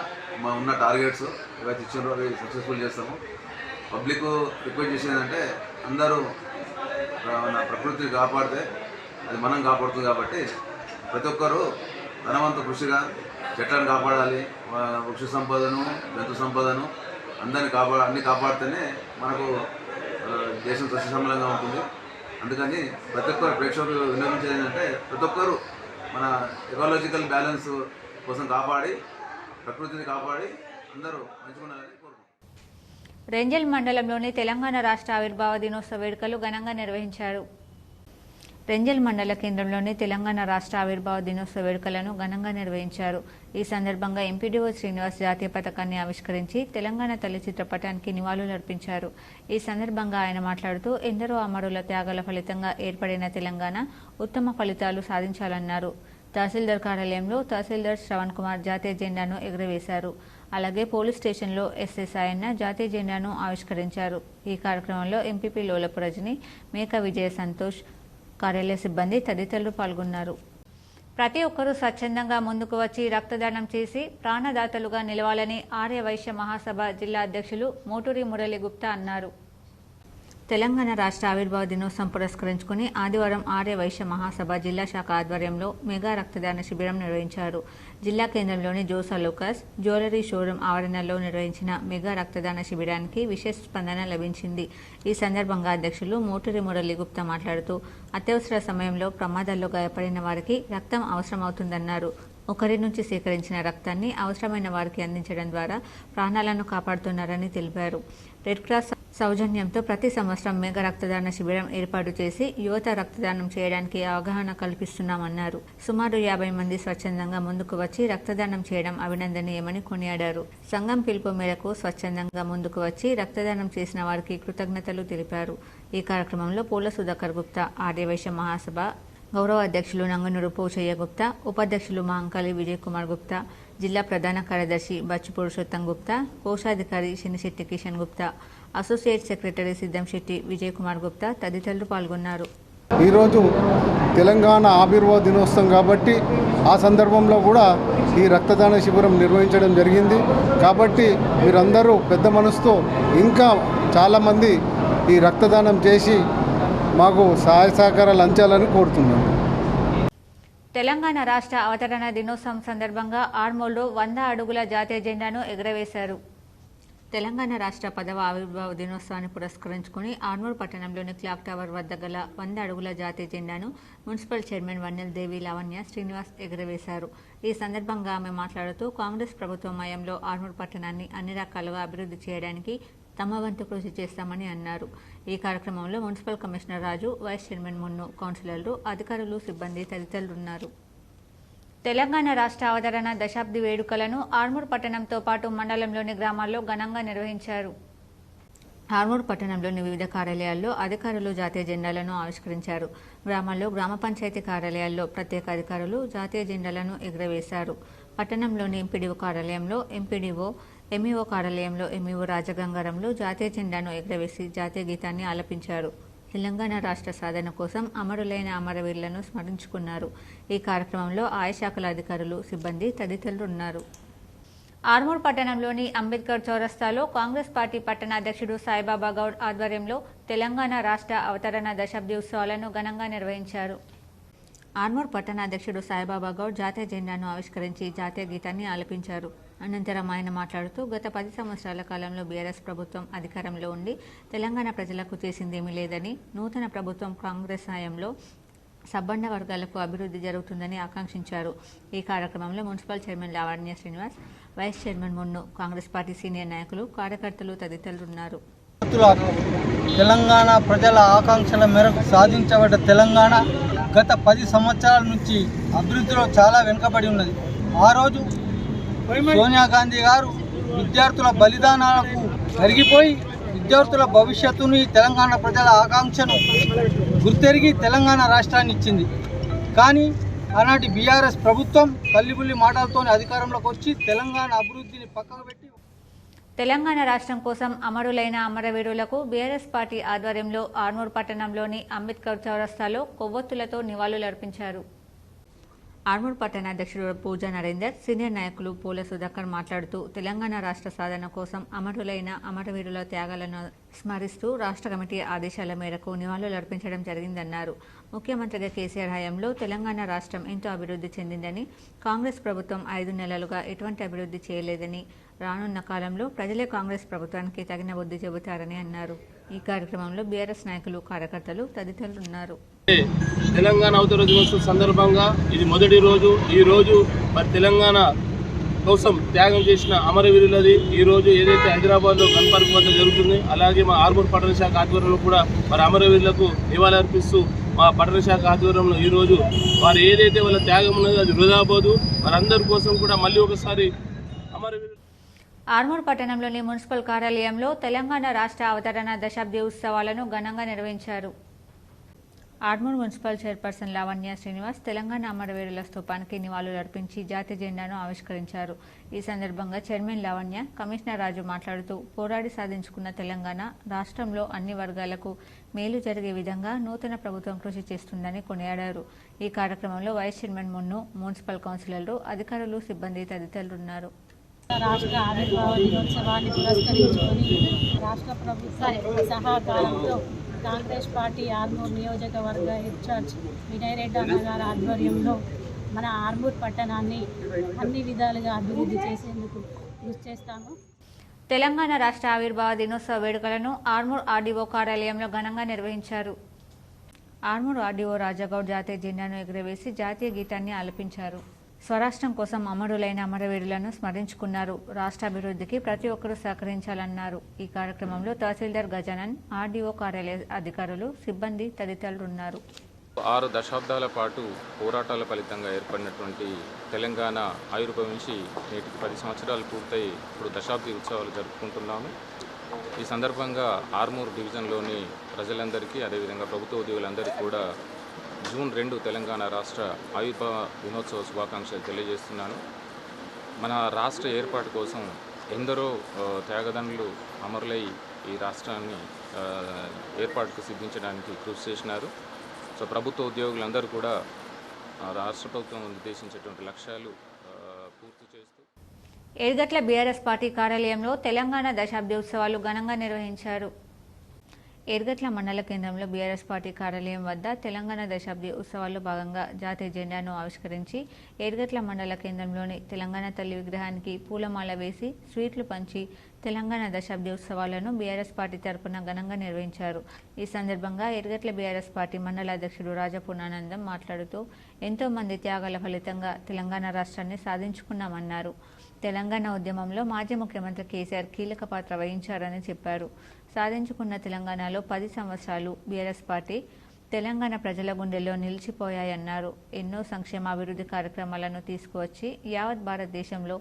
మా ఉన్న టార్గెట్స్ ఏవైతే ఇచ్చారో అవి సక్సెస్ఫుల్ చేస్తాము. పబ్లిక్ రిక్వెస్ట్ చేసేదంటే అందరూ మన ప్రకృతిని కాపాడితే అది మనం కాపాడుతుంది. కాబట్టి ప్రతి ఒక్కరూ ధనవంత కృషిగా చెట్లను కాపాడాలి, వృక్ష సంపదను, జంతు సంపదను అన్ని కాపాడితేనే మనకు దేశం సస్యశ్యామలంగా ఉంటుంది. అందుకని ప్రతి ఒక్కరు ప్రేక్షకులు వినియోగించేది ఏంటంటే ప్రతి ఒక్కరూ మన ఎకాలజికల్ బ్యాలెన్స్ కోసం కాపాడి ప్రకృతిని కాపాడి అందరూ మంచుకున్నారని కోరుకుంటున్నాను. రెంజల్ మండలంలోని తెలంగాణ రాష్ట్ర ఆవిర్భావ దినోత్సవ వేడుకలు ఘనంగా నిర్వహించారు. రెంజల్ మండల కేంద్రంలోని తెలంగాణ రాష్ట్ర ఆవిర్భావ దినోత్సవ వేడుకలను ఘనంగా నిర్వహించారు. ఈ సందర్భంగా ఎంపీడీఓ శ్రీనివాస్ జాతీయ పతాకాన్ని ఆవిష్కరించి తెలంగాణ తల్లి చిత్రపటానికి నివాళులర్పించారు. ఈ సందర్భంగా ఆయన మాట్లాడుతూ ఎందరో అమరుల త్యాగాల ఫలితంగా ఏర్పడిన తెలంగాణ ఉత్తమ ఫలితాలు సాధించాలన్నారు. తహసీల్దార్ కార్యాలయంలో తహసీల్దార్ శ్రవణ్ కుమార్ జాతీయ జెండాను ఎగురవేశారు. అలాగే పోలీస్ స్టేషన్లో ఎస్ఐ సాయన్న జాతీయ జెండాను ఆవిష్కరించారు. ఈ కార్యక్రమంలో ఎంపీపీ లోలపు రజని, మేక విజయ సంతోష్, కార్యాలయ సిబ్బంది తదితరులు పాల్గొన్నారు. ప్రతి ఒక్కరూ స్వచ్ఛందంగా ముందుకు వచ్చి రక్తదానం చేసి ప్రాణదాతలుగా నిలవాలని ఆర్య వైశ్య మహాసభ జిల్లా అధ్యక్షులు మోటూరి మురళీ గుప్తా అన్నారు. తెలంగాణ రాష్ట్ర ఆవిర్భావ దినోత్సవం పురస్కరించుకుని ఆదివారం ఆర్య వైశ్య మహాసభ జిల్లా శాఖ ఆధ్వర్యంలో మెగా రక్తదాన శిబిరం నిర్వహించారు. జిల్లా కేంద్రంలోని జోసా లూకాస్ జ్యువెలరీ షోరూం ఆవరణలో నిర్వహించిన మెగా రక్తదాన శిబిరానికి విశేష స్పందన లభించింది. ఈ సందర్భంగా అధ్యక్షులు మోటూరి మురళీ గుప్తా మాట్లాడుతూ అత్యవసర సమయంలో ప్రమాదాల్లో గాయపడిన వారికి రక్తం అవసరమవుతుందన్నారు. ఒకరి నుంచి సేకరించిన రక్తాన్ని అవసరమైన వారికి అందించడం ద్వారా ప్రాణాలను కాపాడుతున్నారని తెలిపారు. రెడ్ క్రాస్ సౌజన్యంతో ప్రతి సంవత్సరం మెగా రక్తదాన శిబిరం ఏర్పాటు చేసి యువత రక్తదానం చేయడానికి అవగాహన కల్పిస్తున్నామన్నారు. సుమారు 50 మంది స్వచ్ఛందంగా ముందుకు వచ్చి రక్తదానం చేయడం అభినందనీయమని కొనియాడారు. సంఘం పిలుపు మేరకు స్వచ్ఛందంగా ముందుకు వచ్చి రక్తదానం చేసిన వారికి కృతజ్ఞతలు తెలిపారు. ఈ కార్యక్రమంలో పూల సుధాకర్ గుప్తా, ఆర్య వైశ్య మహాసభ గౌరవ అధ్యక్షులు నంగనూరు పోచయ్య గుప్తా, ఉపాధ్యక్షులు మాంకాళి విజయ్ కుమార్ గుప్తా, జిల్లా ప్రధాన కార్యదర్శి బచ్చు పురుషోత్తం గుప్తా, కోశాధికారి శనిశెట్టి కిషన్ గుప్తా, అసోసియేట్ సెక్రటరీ సిద్ధంశెట్టి విజయ్ కుమార్ గుప్తా తదితరులు పాల్గొన్నారు. ఈరోజు తెలంగాణ ఆవిర్భావ దినోత్సవం కాబట్టి ఆ సందర్భంలో కూడా ఈ రక్తదాన శిబిరం నిర్వహించడం జరిగింది. కాబట్టి మీరందరూ పెద్ద మనసుతో ఇంకా చాలామంది ఈ రక్తదానం చేసి మాకు సహాయ సహకారాలు అంచాలని కోరుతున్నాను. తెలంగాణ రాష్ట్ర అవతరణ దినోత్సవం సందర్భంగా ఆర్మూర్లో 100 అడుగుల జాతీయ జెండాను ఎగురవేశారు. తెలంగాణ రాష్ట్ర 10వ ఆవిర్భావ దినోత్సవాన్ని పురస్కరించుకుని ఆర్మూర్ పట్టణంలోని క్లాక్ టవర్ వద్ద గల 100 అడుగుల జాతీయ జెండాను మున్సిపల్ చైర్మన్ వన్నెల్ దేవి లావణ్య శ్రీనివాస్ ఎగురవేశారు. ఈ సందర్భంగా ఆమె మాట్లాడుతూ కాంగ్రెస్ ప్రభుత్వం హయాంలో ఆర్మూర్ పట్టణాన్ని అన్ని రకాలుగా అభివృద్ధి చేయడానికి తమ వంతు కృషి చేస్తామని అన్నారు. ఈ కార్యక్రమంలో మున్సిపల్ కమిషనర్ రాజు, వైస్ చైర్మన్ మున్ను, కౌన్సిలర్లు, అధికారులు, సిబ్బంది తదితరులు ఉన్నారు. తెలంగాణ రాష్ట్ర అవతరణ దశాబ్ది వేడుకలను ఆర్మూర్ పట్టణంతో పాటు మండలంలోని గ్రామాల్లో ఘనంగా నిర్వహించారు. ఆర్మూర్ పట్టణంలోని వివిధ కార్యాలయాల్లో అధికారులు జాతీయ జెండాలను ఆవిష్కరించారు. గ్రామాల్లో గ్రామ పంచాయతీ కార్యాలయాల్లో ప్రత్యేక అధికారులు జాతీయ జెండాలను ఎగురవేశారు. పట్టణంలోని ఎంపీడీఓ కార్యాలయంలో ఎంపీడీఓ, ఎంఈఓ కార్యాలయంలో ఎంఈఓ రాజగంగారంలో జాతీయ జెండాను ఎగురవేసి జాతీయ గీతాన్ని ఆలపించారు. తెలంగాణ రాష్ట్ర సాధన కోసం అమరులైన అమరవీరులను స్మరించుకున్నారు. ఈ కార్యక్రమంలో ఆయా శాఖల అధికారులు, సిబ్బంది తదితరులు ఉన్నారు. ఆర్మూర్ పట్టణంలోని అంబేద్కర్ చౌరస్తాలో కాంగ్రెస్ పార్టీ పట్టణ అధ్యక్షుడు సాయిబాబా గౌడ్ ఆధ్వర్యంలో తెలంగాణ రాష్ట్ర అవతరణ దశాబ్ది ఉత్సవాలను ఘనంగా నిర్వహించారు. ఆర్మూర్ పట్టణ అధ్యక్షుడు సాయిబాబా గౌడ్ జాతీయ జెండాను ఆవిష్కరించి జాతీయ గీతాన్ని ఆలపించారు. అనంతరం ఆయన మాట్లాడుతూ గత 10 సంవత్సరాల కాలంలో బీఆర్ఎస్ ప్రభుత్వం అధికారంలో ఉండి తెలంగాణ ప్రజలకు చేసిందేమీ లేదని, నూతన ప్రభుత్వం కాంగ్రెస్ హయాంలో సబ్బండ వర్గాలకు అభివృద్ధి జరుగుతుందని ఆకాంక్షించారు. ఈ కార్యక్రమంలో municipal chairman Lavanya Srinivas, vice chairman Munnu, Congress party senior నాయకులు, కార్యకర్తలు తదితరులు ఉన్నారు. తెలంగాణ ప్రజల ఆకాంక్షల మేరకు సాధించబడ్డ తెలంగాణ గత 10 సంవత్సరాల నుంచి అభివృద్ధిలో చాలా వెనుకబడి ఉన్నది. ఆ రోజు సోనియా గాంధీ గారు విద్యార్థుల బలిదానాలకు కరిగిపోయి విద్యార్థుల భవిష్యత్తుని, తెలంగాణ ప్రజల ఆకాంక్షను గుర్తెరిగి తెలంగాణ రాష్ట్రాన్ని ఇచ్చింది. కానీ ఆనాటి బీఆర్ఎస్ ప్రభుత్వం కల్లిబుల్లి మాటలతో అధికారంలోకి వచ్చి తెలంగాణ అభివృద్ధిని పక్కకు పెట్టి తెలంగాణ రాష్ట్రం కోసం అమరులైన అమరవీరులకు బీఆర్ఎస్ పార్టీ ఆధ్వర్యంలో ఆర్మూర్ పట్టణంలోని అంబేద్కర్ చౌరస్తాలో కొవ్వొత్తులతో నివాళులర్పించారు. ఆర్మూర్ పట్టణ అధ్యక్షుడు పూజా నరేందర్, సీనియర్ నాయకులు పూల సుధాకర్ మాట్లాడుతూ తెలంగాణ రాష్ట్ర సాధన కోసం అమరులైన అమరవీరుల త్యాగాలను స్మరిస్తూ రాష్ట్ర కమిటీ ఆదేశాల మేరకు నివాళులర్పించడం జరిగిందన్నారు. ముఖ్యమంత్రిగా కేసీఆర్ హయాంలో తెలంగాణ రాష్ట్రం ఎంతో అభివృద్ధి చెందిందని, కాంగ్రెస్ ప్రభుత్వం 5 నెలలుగా ఎటువంటి అభివృద్ధి చేయలేదని, రానున్న కాలంలో ప్రజలే కాంగ్రెస్ ప్రభుత్వానికి తగిన బుద్ధి చెబుతారని అన్నారు. ఈ కార్యక్రమంలో బీఆర్ఎస్ నాయకులు, కార్యకర్తలు తదితరులు ఉన్నారు. తెలంగాణ అవతరణ దినోత్సవం సందర్భంగా ఇది మొదటి రోజు. ఈ రోజు మరి తెలంగాణ కోసం త్యాగం చేసిన అమరవీరులది ఈ రోజు ఏదైతే హైదరాబాద్లో గన్ పార్క్ వద్ద జరుగుతుంది, అలాగే మా ఆర్మూర్ పట్టణ శాఖ ఆధ్వర్యంలో కూడా మరి అమరవీరులకు నివాళులర్పిస్తూ మా పట్టణ శాఖ ఆధ్వర్యంలో ఈరోజు వారు ఏదైతే వాళ్ళ త్యాగం ఉన్నదో అది వృధా పోదు. వారందరి కోసం కూడా మళ్ళీ ఒకసారి ఆర్మూర్ పట్టణంలోని మున్సిపల్ కార్యాలయంలో తెలంగాణ రాష్ట్ర అవతరణ దశాబ్ది ఉత్సవాలను ఘనంగా నిర్వహించారు. ఆర్మూర్ మున్సిపల్ చైర్పర్సన్ లావణ్య శ్రీనివాస్ తెలంగాణ అమరవీరుల స్తూపానికి నివాళులర్పించి జాతీయ జెండాను ఆవిష్కరించారు. ఈ సందర్భంగా చైర్మన్ లావణ్య, కమిషనర్ రాజు మాట్లాడుతూ పోరాడి సాధించుకున్న తెలంగాణ రాష్ట్రంలో అన్ని వర్గాలకు మేలు జరిగే విధంగా నూతన ప్రభుత్వం కృషి చేస్తుందని కొనియాడారు. ఈ కార్యక్రమంలో వైస్ చైర్మన్ మున్ను, మున్సిపల్ కౌన్సిలర్లు, అధికారులు, సిబ్బంది తదితరులున్నారు. రాష్ట్ర ఆవిర్భావ దినోత్సవాన్ని పురస్కరించుకొని రాష్ట్ర ప్రభుత్వ సహకారంతో కాంగ్రెస్ పార్టీ ఆర్మూర్ నియోజకవర్గ ఇన్ఛార్జ్ వినయ్ రెడ్డి అన్న గారి ఆధ్వర్యంలో మన ఆర్మూర్ పట్టణాన్ని అన్ని విధాలుగా అభివృద్ధి చేసేందుకు కృషి చేస్తాము. తెలంగాణ రాష్ట్ర ఆవిర్భావ దినోత్సవ వేడుకలను ఆర్మూర్ ఆర్డీఓ కార్యాలయంలో ఘనంగా నిర్వహించారు. ఆర్మూర్ ఆర్డీఓ రాజాగౌడ్ జాతీయ జెండాను ఎగురవేసి జాతీయ గీతాన్ని ఆలపించారు. స్వరాష్ట్రం కోసం అమరులైన అమరవీరులను స్మరించుకున్నారు. రాష్ట్ర అభివృద్ధికి ప్రతి ఒక్కరూ సహకరించాలన్నారు. ఈ కార్యక్రమంలో తహసీల్దార్ గజానన్, ఆర్డీఓ కార్యాలయ అధికారులు, సిబ్బంది తదితరులున్నారు. 6 దశాబ్దాల పాటు పోరాటాల ఫలితంగా ఏర్పడినటువంటి తెలంగాణ ఆవిర్భవించి నేటికి 10 సంవత్సరాలు పూర్తయి ఇప్పుడు దశాబ్ది ఉత్సవాలు జరుపుకుంటున్నాము. ఈ సందర్భంగా ఆర్మూర్ డివిజన్లోని ప్రజలందరికీ, అదేవిధంగా ప్రభుత్వ ఉద్యోగులందరికీ కూడా జూన్ 2 తెలంగాణ రాష్ట్ర ఆవిర్భావ దినోత్సవ శుభాకాంక్షలు తెలియజేస్తున్నాను. మన రాష్ట్ర ఏర్పాటు కోసం ఎందరో త్యాగదనులు అమరులై ఈ రాష్ట్రాన్ని ఏర్పాటుకు సిద్ధించడానికి కృషి చేసినారు. సో ప్రభుత్వ ఉద్యోగులందరూ కూడా రాష్ట్ర ప్రభుత్వం నిర్దేశించేటువంటి లక్ష్యాలు పూర్తి చేస్తూ ఎర్గట్ల బీఆర్ఎస్ పార్టీ కార్యాలయంలో తెలంగాణ దశాబ్ది ఉత్సవాలు ఘనంగా నిర్వహించారు. ఎర్గట్ల మండల కేంద్రంలో బీఆర్ఎస్ పార్టీ కార్యాలయం వద్ద తెలంగాణ దశాబ్ది ఉత్సవాల్లో భాగంగా జాతీయ జెండాను ఆవిష్కరించి ఎర్గట్ల మండల కేంద్రంలోని తెలంగాణ తల్లి విగ్రహానికి పూలమాల వేసి స్వీట్లు పంచి తెలంగాణ దశాబ్ది ఉత్సవాలను బీఆర్ఎస్ పార్టీ తరపున ఘనంగా నిర్వహించారు. ఈ సందర్భంగా ఎర్గట్ల బీఆర్ఎస్ పార్టీ మండల అధ్యక్షుడు రాజపూర్ణానందం మాట్లాడుతూ ఎంతో మంది త్యాగాల ఫలితంగా తెలంగాణ రాష్ట్రాన్ని సాధించుకున్నామన్నారు. తెలంగాణ ఉద్యమంలో మాజీ ముఖ్యమంత్రి కేసీఆర్ కీలక పాత్ర వహించారని చెప్పారు. సాధించుకున్న తెలంగాణలో 10 సంవత్సరాలు బీఆర్ఎస్ పార్టీ తెలంగాణ ప్రజల గుండెల్లో నిలిచిపోయాయన్నారు. ఎన్నో సంక్షేమాభివృద్ధి కార్యక్రమాలను తీసుకువచ్చి యావత్ భారతదేశంలో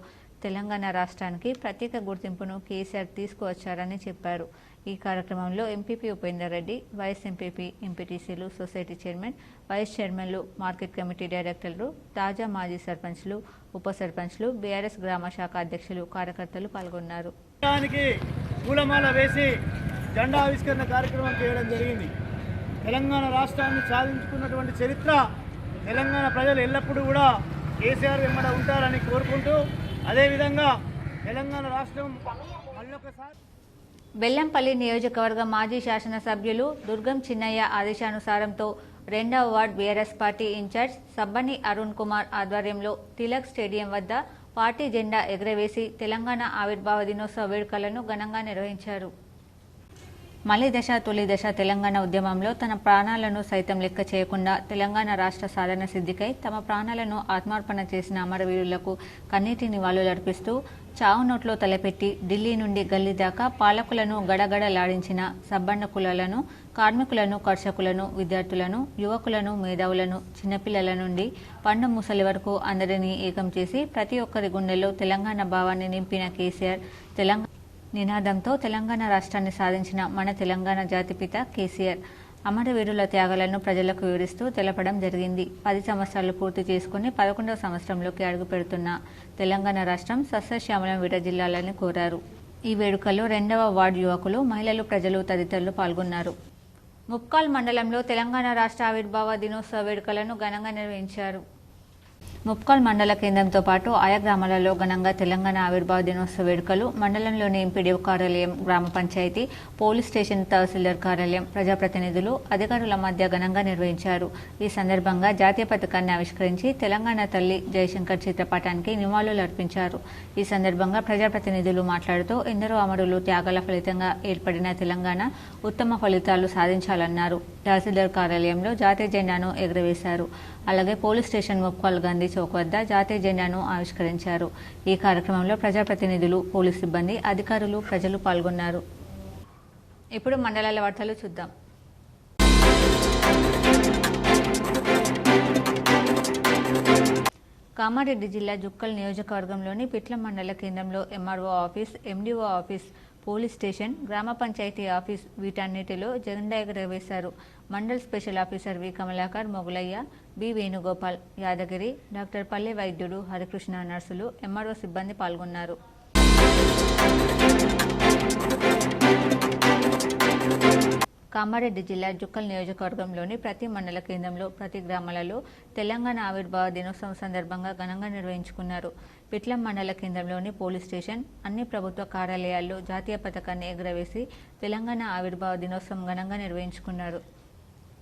తెలంగాణ రాష్ట్రానికి ప్రత్యేక గుర్తింపును కేసీఆర్ తీసుకువచ్చారని చెప్పారు. ఈ కార్యక్రమంలో MPP Upender Reddy, vice MPP, ఎంపీటీసీలు, సొసైటీ చైర్మన్, వైస్ చైర్మన్లు, మార్కెట్ కమిటీ డైరెక్టర్లు, తాజా మాజీ సర్పంచ్లు, ఉప సర్పంచ్లు, బీఆర్ఎస్ గ్రామ శాఖ అధ్యక్షులు, కార్యకర్తలు పాల్గొన్నారు. పూలమాల వేసి జెండా ఆవిష్కరణ కార్యక్రమం చేయడం జరిగింది. తెలంగాణ రాష్ట్రాన్ని సాధించుకున్నటువంటి చరిత్ర తెలంగాణ ప్రజలు ఎల్లప్పుడూ కూడా కేసీఆర్ వెంబడ ఉంటారని కోరుకుంటూ, అదేవిధంగా తెలంగాణ రాష్ట్రం మళ్ళొకసారి బెల్లంపల్లి నియోజకవర్గ మాజీ శాసనసభ్యులు దుర్గం చిన్నయ్య ఆదేశానుసారంతో 2వ ward BRS party incharge Sabbani Arun Kumar ఆధ్వర్యంలో తిలక్ స్టేడియం వద్ద పార్టీ జెండా ఎగురవేసి తెలంగాణ ఆవిర్భావ దినోత్సవ వేడుకలను ఘనంగా నిర్వహించారు. మలి దశ, తొలి దశ తెలంగాణ ఉద్యమంలో తన ప్రాణాలను సైతం లెక్క చేయకుండా తెలంగాణ రాష్ట్ర సాధన సిద్ధికై తమ ప్రాణాలను ఆత్మార్పణ చేసిన అమరవీరులకు కన్నీటి నివాళులర్పిస్తూ చావు నోట్లో తలపెట్టి ఢిల్లీ నుండి గల్లీ దాకా పాలకులను గడగడలాడించిన సబ్బండ కులాలను, కార్మికులను, కర్షకులను, విద్యార్థులను, యువకులను, మేధావులను, చిన్నపిల్లల నుండి పండు ముసలి వరకు అందరినీ ఏకం చేసి ప్రతి ఒక్కరి గుండెల్లో తెలంగాణ భావాన్ని నింపిన కేసీఆర్ తెలంగాణ నినాదంతో తెలంగాణ రాష్ట్రాన్ని సాధించిన మన తెలంగాణ జాతిపిత కేసీఆర్ అమరవీరుల త్యాగాలను ప్రజలకు వివరిస్తూ తెలపడం జరిగింది. 10 సంవత్సరాలు పూర్తి చేసుకుని 11వ సంవత్సరంలోకి అడుగు పెడుతున్న తెలంగాణ రాష్ట్రం సస్యశ్యామలం విరజిల్లాలని కోరారు. ఈ వేడుకల్లో 2వ వార్డు యువకులు, మహిళలు, ప్రజలు తదితరులు పాల్గొన్నారు. ముప్కాల్ మండలంలో తెలంగాణ రాష్ట్ర ఆవిర్భావ దినోత్సవ వేడుకలను ఘనంగా నిర్వహించారు. ముప్కాల్ మండల కేంద్రంతో పాటు ఆయా గ్రామాలలో ఘనంగా తెలంగాణ ఆవిర్భావ దినోత్సవ వేడుకలు మండలంలోని ఎంపీడీఓ కార్యాలయం, గ్రామ పంచాయతీ, పోలీస్ స్టేషన్, తహసీల్దార్ కార్యాలయం, ప్రజాప్రతినిధులు, అధికారుల మధ్య ఘనంగా నిర్వహించారు. ఈ సందర్భంగా జాతీయ పతాకాన్ని ఆవిష్కరించి తెలంగాణ తల్లి జయశంకర్ చిత్రపటానికి నివాళులు అర్పించారు. ఈ సందర్భంగా ప్రజాప్రతినిధులు మాట్లాడుతూ ఎందరో అమరులు త్యాగాల ఫలితంగా ఏర్పడిన తెలంగాణ ఉత్తమ ఫలితాలు సాధించాలన్నారు. తహసీల్దార్ కార్యాలయంలో జాతీయ జెండాను ఎగురవేశారు. అలాగే పోలీస్ స్టేషన్ ముప్కాల్ గాంధీ చౌక్ వద్ద జాతీయ జెండాను ఆవిష్కరించారు. ఈ కార్యక్రమంలో ప్రజాప్రతినిధులు, పోలీస్ సిబ్బంది, అధికారులు, ప్రజలు పాల్గొన్నారు. ఇప్పుడు మండలాల వార్తలు చూద్దాం. కామారెడ్డి జిల్లా జుక్కల్ నియోజకవర్గంలోని పిట్లం మండల కేంద్రంలో MRO office, MDO office, police station, గ్రామ పంచాయతీ ఆఫీస్ వీటన్నిటిలో జెండా ఎగురవేశారు. మండల్ స్పెషల్ ఆఫీసర్ వి కమలాకర్, మొగులయ్య, బి వేణుగోపాల్, యాదగిరి, డాక్టర్ పల్లె వైద్యుడు, హరికృష్ణ నర్సులు, ఎంఆర్ఓ సిబ్బంది పాల్గొన్నారు. కామారెడ్డి జిల్లా జుక్కల్ నియోజకవర్గంలోని ప్రతి మండల కేంద్రంలో, ప్రతి గ్రామాలలో తెలంగాణ ఆవిర్భావ దినోత్సవం సందర్భంగా ఘనంగా నిర్వహించుకున్నారు. పిట్లం మండల కేంద్రంలోని పోలీస్ స్టేషన్, అన్ని ప్రభుత్వ కార్యాలయాల్లో జాతీయ పతాకాన్ని ఎగురవేసి తెలంగాణ ఆవిర్భావ దినోత్సవం ఘనంగా నిర్వహించుకున్నారు.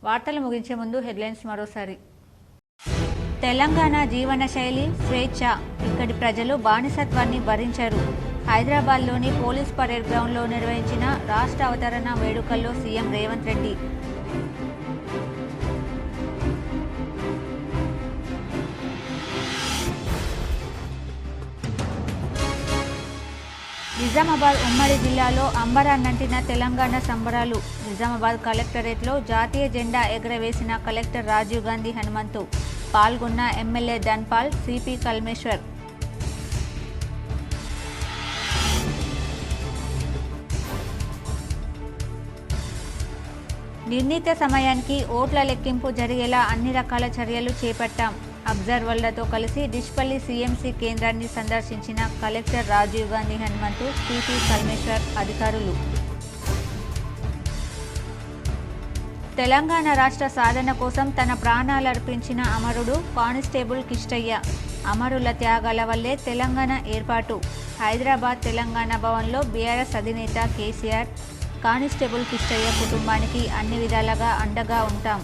వార్తలు ముగించే ముందు హెడ్లైన్స్ మరోసారి. తెలంగాణ జీవన శైలి, స్వేచ్ఛ, ఇక్కడి ప్రజలు బానిసత్వాన్ని భరించరు. హైదరాబాద్లోని పోలీస్ పరేడ్ గ్రౌండ్లో నిర్వహించిన రాష్ట్ర అవతరణ వేడుకల్లో సీఎం రేవంత్ రెడ్డి. నిజామాబాద్ ఉమ్మడి జిల్లాలో అంబరాన్నంటిన తెలంగాణ సంబరాలు. నిజామాబాద్ కలెక్టరేట్లో జాతీయ జెండా ఎగురవేసిన కలెక్టర్ రాజీవ్ గాంధీ హనుమంతు. పాల్గొన్న ఎమ్మెల్యే ధన్పాల్, సిపి కల్మేశ్వర్. నిర్ణీత సమయానికి ఓట్ల లెక్కింపు జరిగేలా అన్ని రకాల చర్యలు చేపట్టాం. అబ్జర్వర్లతో కలిసి డిష్పల్లి సిఎంసి కేంద్రాన్ని సందర్శించిన కలెక్టర్ రాజీవ్ గాంధీ హనుమంతు, సిపి కల్మేశ్వర్ అధికారులు. తెలంగాణ రాష్ట్ర సాధన కోసం తన ప్రాణాలర్పించిన అమరుడు కానిస్టేబుల్ కిష్టయ్య. అమరుల త్యాగాల వల్లే తెలంగాణ ఏర్పాటు. హైదరాబాద్ తెలంగాణ భవన్లో బీఆర్ఎస్ అధినేత కేసీఆర్ కానిస్టేబుల్ కిష్టయ్య కుటుంబానికి అన్ని విధాలుగా అండగా ఉంటాం.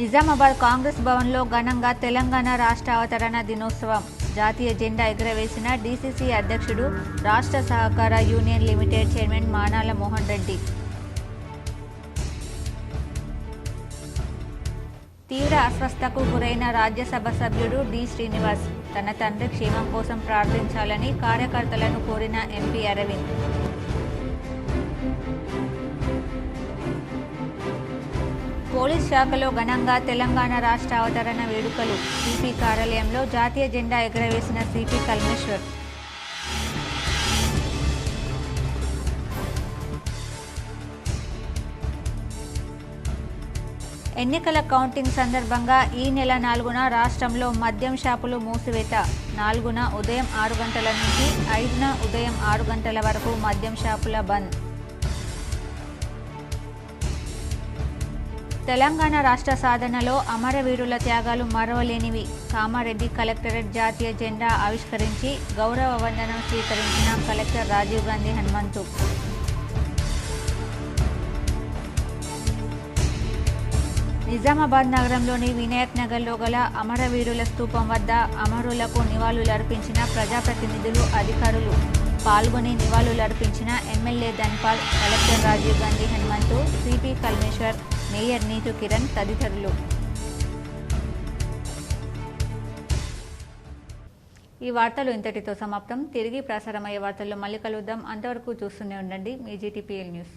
నిజామాబాద్ కాంగ్రెస్ భవన్లో ఘనంగా తెలంగాణ రాష్ట్ర అవతరణ దినోత్సవం. జాతీయ జెండా ఎగురవేసిన డీసీసీ అధ్యక్షుడు, రాష్ట్ర సహకార union limited chairman Manala Mohan Reddy. తీవ్ర అస్వస్థకు గురైన రాజ్యసభ సభ్యుడు డి శ్రీనివాస్ తన తండ్రి క్షేమం కోసం ప్రార్థించాలని కార్యకర్తలను కోరిన ఎంపీ అరవింద్. పోలీస్ శాఖలో ఘనంగా తెలంగాణ రాష్ట్ర అవతరణ వేడుకలు. సిపి కార్యాలయంలో జాతీయ జెండా ఎగురవేసిన సిపి కల్మేశ్వర్. ఎన్నికల కౌంటింగ్ సందర్భంగా ఈ నెల 4న రాష్ట్రంలో మద్యం షాపులు మూసివేత. 4న ఉదయం 6 గంటల నుంచి 5న ఉదయం 6 గంటల వరకు మద్యం షాపుల బంద్. తెలంగాణ రాష్ట్ర సాధనలో అమరవీరుల త్యాగాలు మరవలేనివి. కామారెడ్డి కలెక్టరేట్ జాతీయ జెండా ఆవిష్కరించి గౌరవ వందనం స్వీకరించిన కలెక్టర్ రాజీవ్ గాంధీ హనుమంతు. నిజామాబాద్ నగరంలోని వినాయక్ నగర్లో గల అమరవీరుల స్తూపం వద్ద అమరులకు నివాళులర్పించిన ప్రజాప్రతినిధులు, అధికారులు. పాల్గొని నివాళులర్పించిన MLA Dhanpal, collector Rajiv Gandhi Hanumanthu, CP Kalmeshwar, mayor Neetu Kiran తదితరులు. ఈ వార్తలు ఇంతటితో సమాప్తం. తిరిగి ప్రసారమయ్యే వార్తల్లో మళ్ళీ కలుద్దాం. అంతవరకు చూస్తూనే ఉండండి మీ జీటీపీఎల్ న్యూస్.